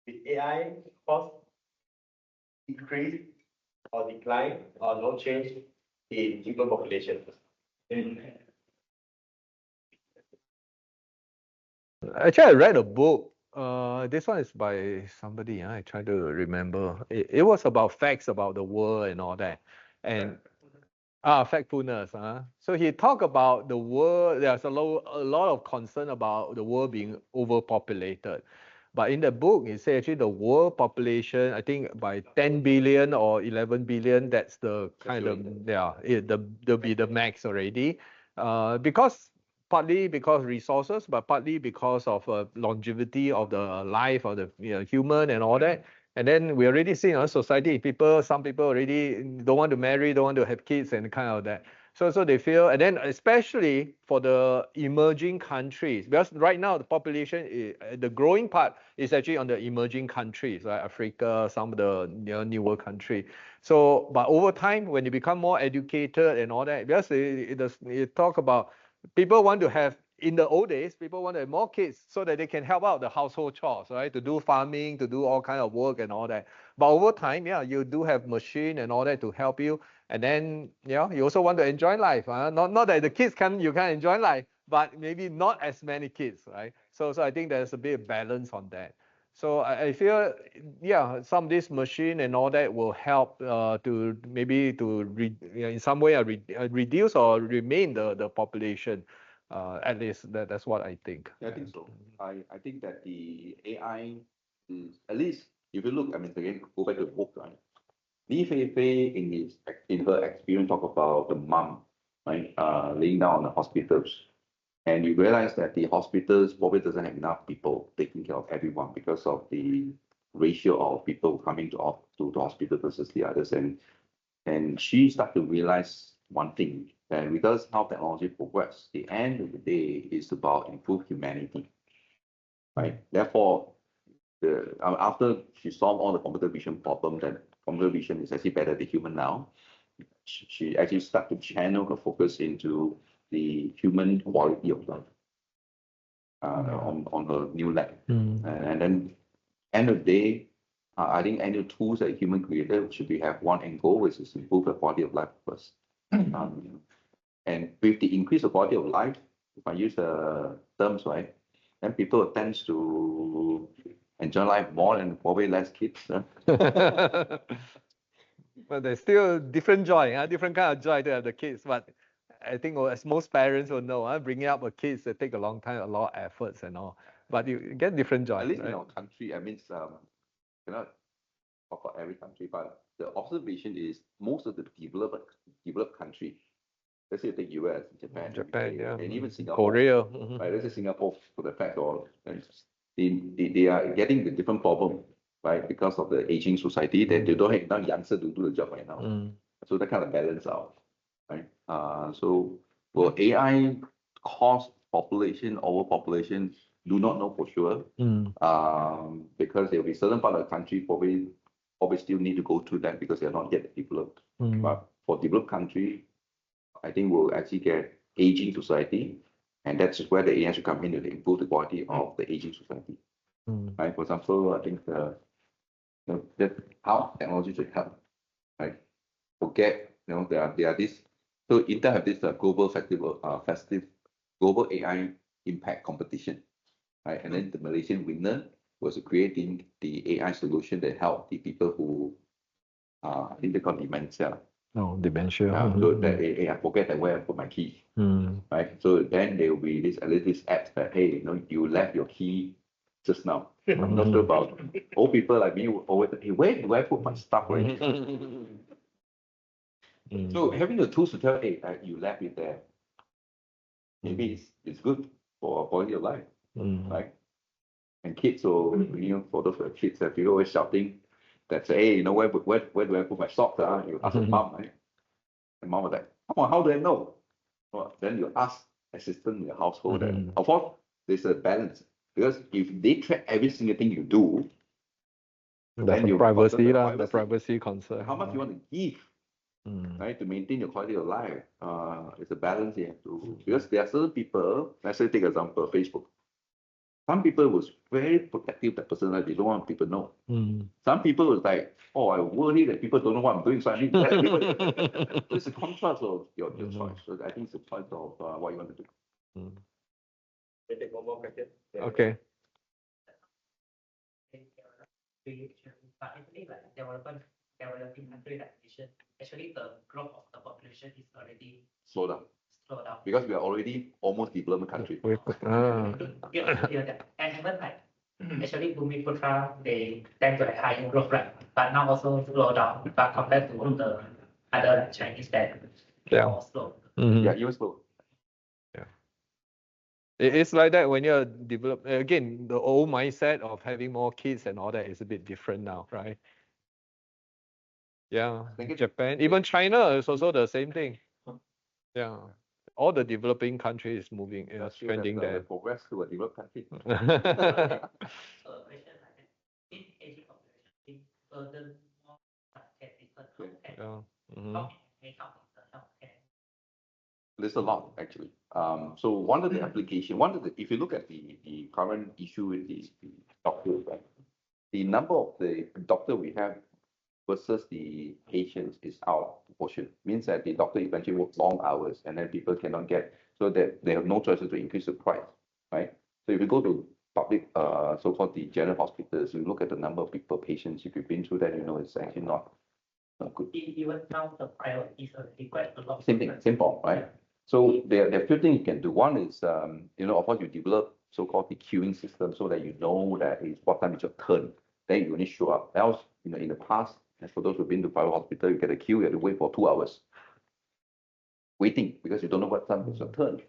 With AI cost increase or decline or no change in human population. Actually, I read a book. This one is by somebody. I try to remember. It was about facts about the world and all that, and factfulness. So he talked about the world. There's a lot of concern about the world being overpopulated. But in the book, he said actually the world population, I think by 10 billion or 11 billion, that's the kind of, there'll be the max already. Because partly because resources, but partly because of longevity of the life of the human and all that. And then we already see in our society, some people already don't want to marry, don't want to have kids and kind of that. So they feel, and then especially for the emerging countries, because right now the population, the growing part is actually on the emerging countries, right? Africa, some of the newer countries. So, but over time, when you become more educated and all that, because it talk about people want to have, in the old days, people want to have more kids so that they can help out the household chores, right? To do farming, to do all kind of work and all that. But over time, you do have machine and all that to help you. And then, you also want to enjoy life. Not that the kids you can't enjoy life, but maybe not as many kids, right? So I think there's a bit of balance on that. So I feel, some of this machine and all that will help to maybe in some way reduce or remain the population. At least that's what I think. Yeah, I think so. I think that the AI is, at least if you look, I mean, again, go back to the book, right? Fei-Fei in her experience talk about the mom, right, laying down on the hospitals. And you realize that the hospitals probably doesn't have enough people taking care of everyone because of the ratio of people coming to the hospital versus the others. And she started to realize one thing, that regardless how technology progress, the end of the day is about improve humanity, right? Therefore, after she solved all the computer vision problem, that computer vision is actually better than human now, she actually started to channel her focus into the human quality of life on her new lab. And then end of the day, I think any tools that human created should have one end goal, which is to improve the quality of life first. And with the increase of quality of life, if I use the terms right, then people tend to enjoy life more and probably less kids. But there's still different joy, different kind of joy to have the kids. But I think as most parents will know, bringing up a kids, they take a long time, a lot of efforts and all. But you get different joy. At least right? in our country, I mean, cannot talk about every country, but the observation is most of the developed country, let's say take US, Japan, UK, and even Singapore, Korea, right? Let's say Singapore for the fact, or they are getting the different problem, right? Because of the aging society, that they don't have enough youngsters to do the job right now. So that kind of balance out, right? So will AI cause overpopulation? Do not know for sure. Because there will be certain part of the country probably still need to go through that because they're not yet developed. But for developed country, I think we'll actually get aging society, and that's where the AI should come in to improve the quality of the aging society. Right? For example, I think that how technology should help. Right? Forget, there are this. So Intel have this global global AI impact competition. Right? And then the Malaysian winner was creating the AI solution that helped the people who I think they call dementia. Dementia. So that I forget that where I put my key. Right. So then there will be this app that, hey, you left your key just now. I'm not sure about old people like me always, hey, where do I put my stuff right? So having the tools to tell, hey, you left it there. Maybe it's good for quality of life. Right. And kids will, photos for kids that people always shouting that say, hey, where do I put my socks? You ask your mom, right? And mom was like, come on, how do I know? Well, then you ask assistant in your household. And of course, there's a balance. Because if they track every single thing you do, That's then the you privacy, the privacy concern. how much you want to give, right, to maintain your quality of life. It's a balance you have to, because there are certain people, let's say take example, Facebook. Some people was very protective of their personal life, they don't want people to know. Some people was like, oh, I worry that people don't know what I'm doing, so I need to let people know. So it's a contrast of your choice. So I think it's a choice of what you want to do. We'll take one more question. Okay. But actually, like developing country like nation, actually the growth of the population is already Slow down. slowed down. Because we are already almost developed country. And even like actually Bumiputra, they tend to have higher growth rate, but now also slow down. But compared to the other like Chinese that more slow. Yeah, even slow. It's like that when you're develop. Again, the old mindset of having more kids and all that is a bit different now, right? Yeah, Japan, even China is also the same thing. Yeah, all the developing countries is moving, trending there. Progress to a developed country. So a question like that, in aging population, burden more healthcare system, how may help in the healthcare? There's a lot actually. So if you look at the current issue with the doctors, right? The number of the doctor we have versus the patients is out of proportion. Means that the doctor eventually works long hours and then people cannot get, so that they have no choices to increase the price, right? So if you go to public, so-called the general hospitals, you look at the number of people, patients, if you've been through that, it's actually not good. Even now the priorities are quite a lot. Same thing, same form, right? So there are a few things you can do. One is, of course, you develop so-called the queuing system so that you know that it's what time is your turn. Then you only show up. Else, in the past, as for those who've been to private hospital, you get a queue, you have to wait for 2 hours. Waiting, because you don't know what time is your turn.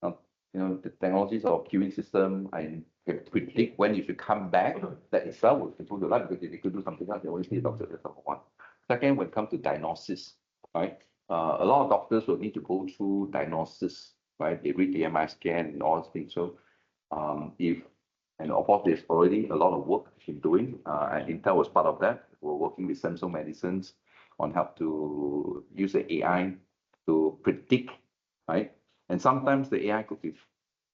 Now, the technologies of queuing system and can predict when you should come back, that itself will improve your life because they could do something else. They always see a doctor, that's number one. Second, when it comes to diagnosis, right? A lot of doctors will need to go through diagnosis, right? They read the MRI scan and all these things. So, and of course, there's already a lot of work in doing, and Intel was part of that. We're working with Samsung Medicines on how to use the AI to predict, right? And sometimes the AI could be,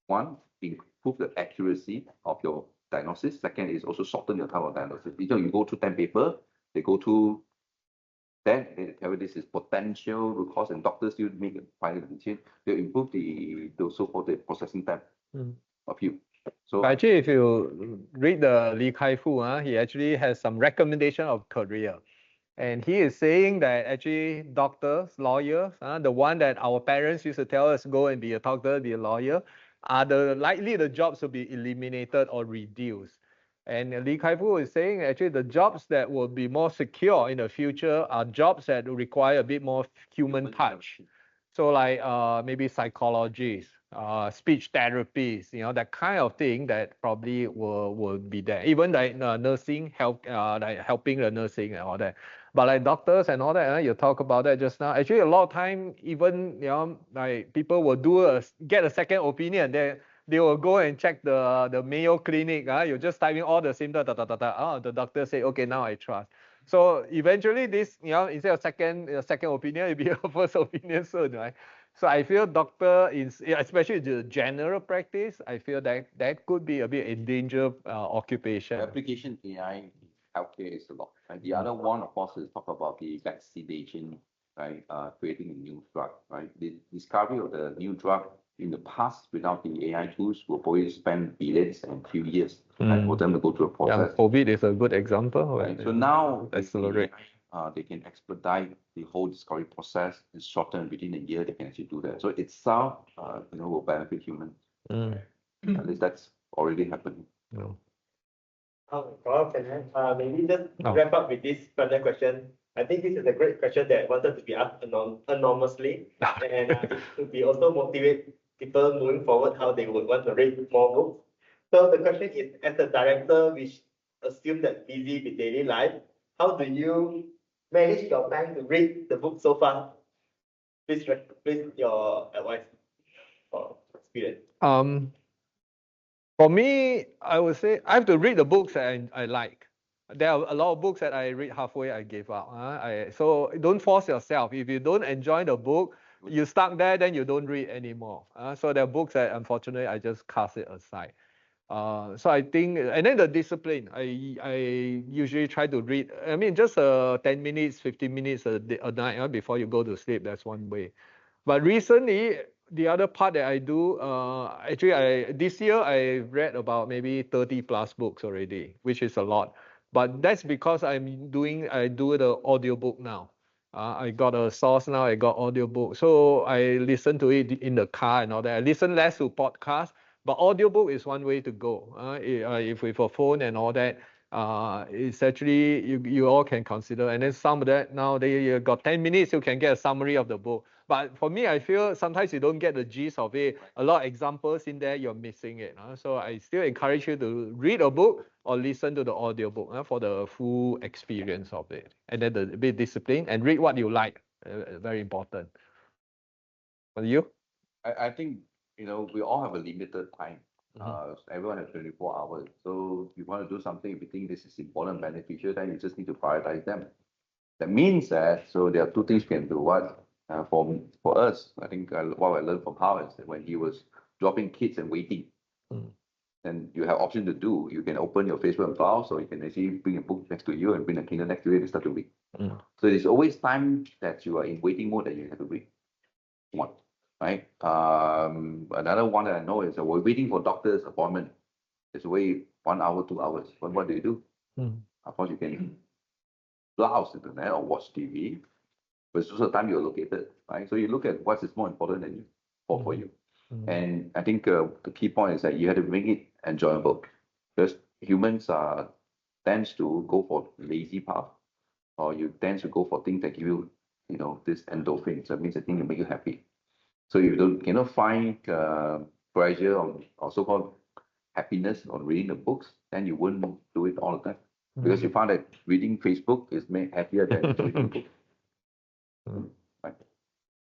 one, improve the accuracy of your diagnosis. Second is also shorten your time of diagnosis. You go through 10 paper, they go through, then they tell you this is potential root cause, and doctors still make a final decision. They improve the so-called the processing time of you. So but actually, if you read the Li Kai-Fu, he actually has some recommendation of career. And he is saying that actually doctors, lawyers, the one that our parents used to tell us go and be a doctor, be a lawyer, are the jobs will be eliminated or reduced. And Li Kai-Fu is saying actually the jobs that will be more secure in the future are jobs that require a bit more human touch. So like maybe psychologists, speech therapists, that kind of thing that probably will be there. Even like nursing, like helping the nursing and all that. But like doctors and all that, you talk about that just now. Actually, a lot of time, even like people will get a second opinion. They will go and check the Mayo Clinic. You just type in all the symptoms. The doctor say, okay, now I trust. So eventually, this instead of second opinion, it'll be a first opinion soon, right? So I feel doctor especially the general practice, I feel that could be a bit endangered occupation. Application AI in healthcare is a lot. And the other one, of course, is talk about the vaccination, right? Creating a new drug, right? The discovery of the new drug in the past without the AI tools will probably spend billions and few years for them to go through a process. Yeah, COVID is a good example. Right? So now accelerate. They can expedite the whole discovery process. It's shortened within a year. They can actually do that. So itself, will benefit humans. At least that's already happening. Can I maybe just wrap up with this final question? I think this is a great question that wanted to be asked anonymously, and it could be also motivate people moving forward how they would want to read more books. So the question is, as a director, which assume that busy with daily life, how do you manage your time to read the book so far? Please your advice or experience. For me, I would say I have to read the books that I like. There are a lot of books that I read halfway, I give up. So don't force yourself. If you don't enjoy the book, you stuck there, then you don't read anymore. So there are books that unfortunately I just cast it aside. So I think, and then the discipline, I usually try to read, I mean, just 10 minutes, 15 minutes a night before you go to sleep. That's one way. But recently, the other part that I do, actually, this year I read about maybe 30 plus books already, which is a lot. But that's because I do the audiobook now. I got a source now, I got audiobook. So I listen to it in the car and all that. I listen less to podcasts, but audiobook is one way to go. If with a phone and all that, it's actually, you all can consider. And then some of that, now you got 10 minutes, you can get a summary of the book. But for me, I feel sometimes you don't get the gist of it. A lot of examples in there, you're missing it. So I still encourage you to read a book or listen to the audiobook for the full experience of it. And then be disciplined and read what you like. Very important. For you? I think, we all have a limited time. Everyone has 24 hours. So if you want to do something, if you think this is important and beneficial, then you just need to prioritize them. That means that, so there are two things you can do. One, for us, I think what I learned from Howg is that when he was dropping kids and waiting, then you have option to do. You can open your Facebook and browse, or you can actually bring a book next to you and bring a Kindle next to you and start to read. So there's always time that you are in waiting mode that you have to read. One, right? Another one that I know is that we're waiting for doctor's appointment. It's wait 1 hour, 2 hours. What do you do? Of course, you can browse the internet or watch TV. But it's also the time you're located, right? So you look at what is more important than for you. And I think the key point is that you have to make it enjoyable, because humans tends to go for lazy path, or you tend to go for things that give you, this endorphin. So it means the thing that make you happy. So if you cannot find pleasure or so-called happiness on reading the books, then you wouldn't do it all the time, because you find that reading Facebook is made happier than reading books.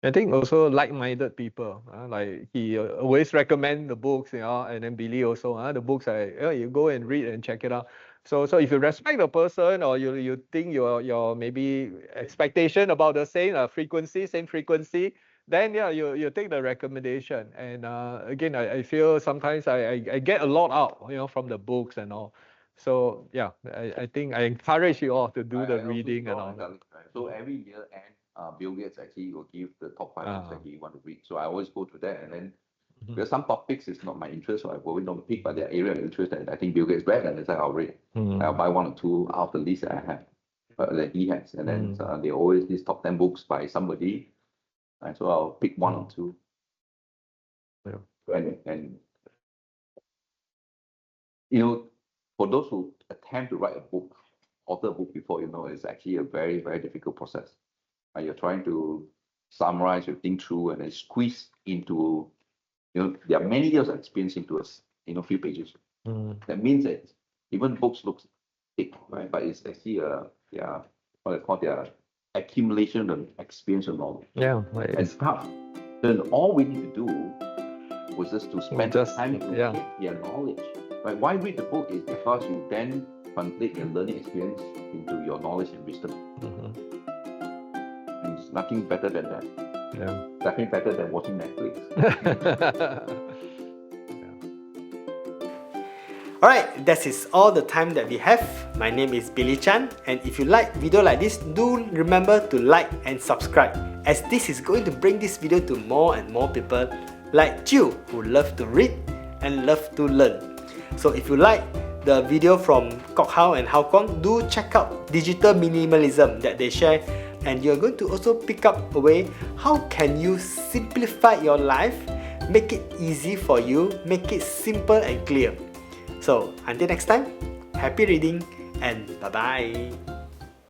I think also like-minded people, like he always recommend the books, and then Billy also, the books you go and read and check it out. So if you respect the person, or you think your maybe expectation about the same frequency, then you take the recommendation. And again, I feel sometimes I get a lot out, from the books and all. So yeah, I think I encourage you all to do the reading and all that. So every year end, Bill Gates actually will give the top 5 books that he want to read. So I always go to that, and then because some topics is not my interest, so I always don't pick, but the area of interest that I think Bill Gates read, and I'll read. I'll buy 1 or 2 out of the list that I have, that he has, and then they always list top 10 books by somebody, and so I'll pick 1 or 2. And for those who attempt to write a book, author a book before, it's actually a very, very difficult process. You're trying to summarize your thing through and then squeeze into, there are many years of experience into a few pages. That means that even books look thick, right? But it's actually what they call their accumulation of experience and knowledge. Yeah, it's tough. Then all we need to do was just to spend time to get their knowledge. Right? Why read the book is because you then translate your learning experience into your knowledge and wisdom. And it's nothing better than that. Yeah. Definitely better than watching Netflix. Alright, that is all the time that we have. My name is Billy Chan, and if you like video like this, do remember to like and subscribe, as this is going to bring this video to more and more people like you who love to read and love to learn. So if you like the video from Kuang and Kuang, do check out digital minimalism that they share, and you're going to also pick up a way how can you simplify your life, make it easy for you, make it simple and clear. So until next time, happy reading and bye bye.